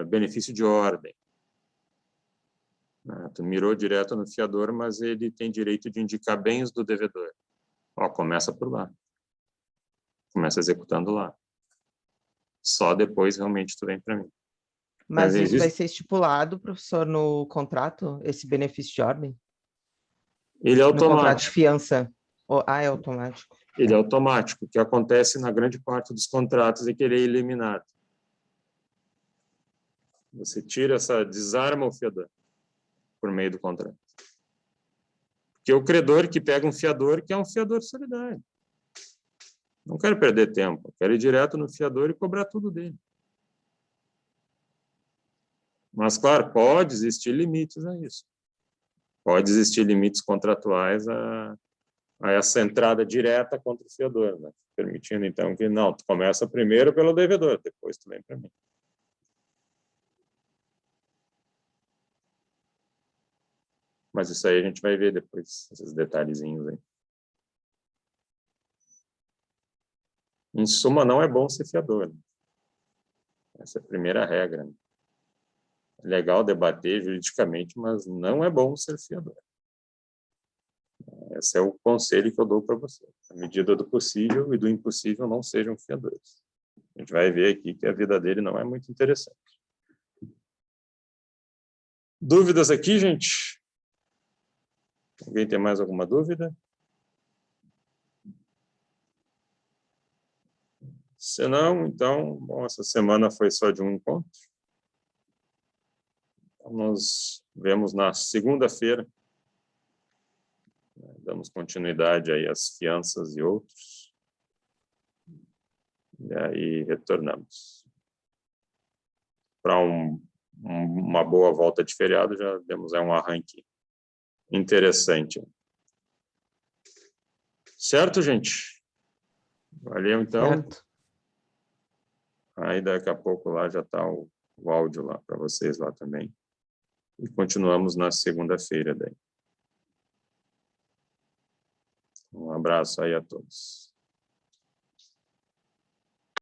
benefício de ordem. Tu mirou direto no fiador, mas ele tem direito de indicar bens do devedor. Começa por lá. Começa executando lá. Só depois realmente tu vem para mim. Mas isso vai ser estipulado, professor, no contrato, esse benefício de ordem? Ele é automático. No contrato de fiança. É automático. Ele é automático. O que acontece na grande parte dos contratos é que ele é eliminado. Você desarma o fiador por meio do contrato. Porque o credor que pega um fiador, que é um fiador solidário. Não quero perder tempo. Quero ir direto no fiador e cobrar tudo dele. Mas, claro, pode existir limites a isso. Pode existir limites contratuais a essa entrada direta contra o fiador, né? Permitindo, então, que não, tu começa primeiro pelo devedor, depois tu vem para mim. Mas isso aí a gente vai ver depois, esses detalhezinhos aí. Em suma, não é bom ser fiador. Essa é a primeira regra. É legal debater juridicamente, mas não é bom ser fiador. Esse é o conselho que eu dou para você. Na medida do possível e do impossível, não sejam fiadores. A gente vai ver aqui que a vida dele não é muito interessante. Dúvidas aqui, gente? Alguém tem mais alguma dúvida? Se não, então, bom, essa semana foi só de um encontro. Então, nos vemos na segunda-feira. Damos continuidade aí às fianças e outros. E aí retornamos. Para uma boa volta de feriado, já demos aí um arranque interessante. Certo, gente? Valeu, então. Certo. Aí daqui a pouco lá já está o áudio lá para vocês lá também. E continuamos na segunda-feira daí. Um abraço aí a todos.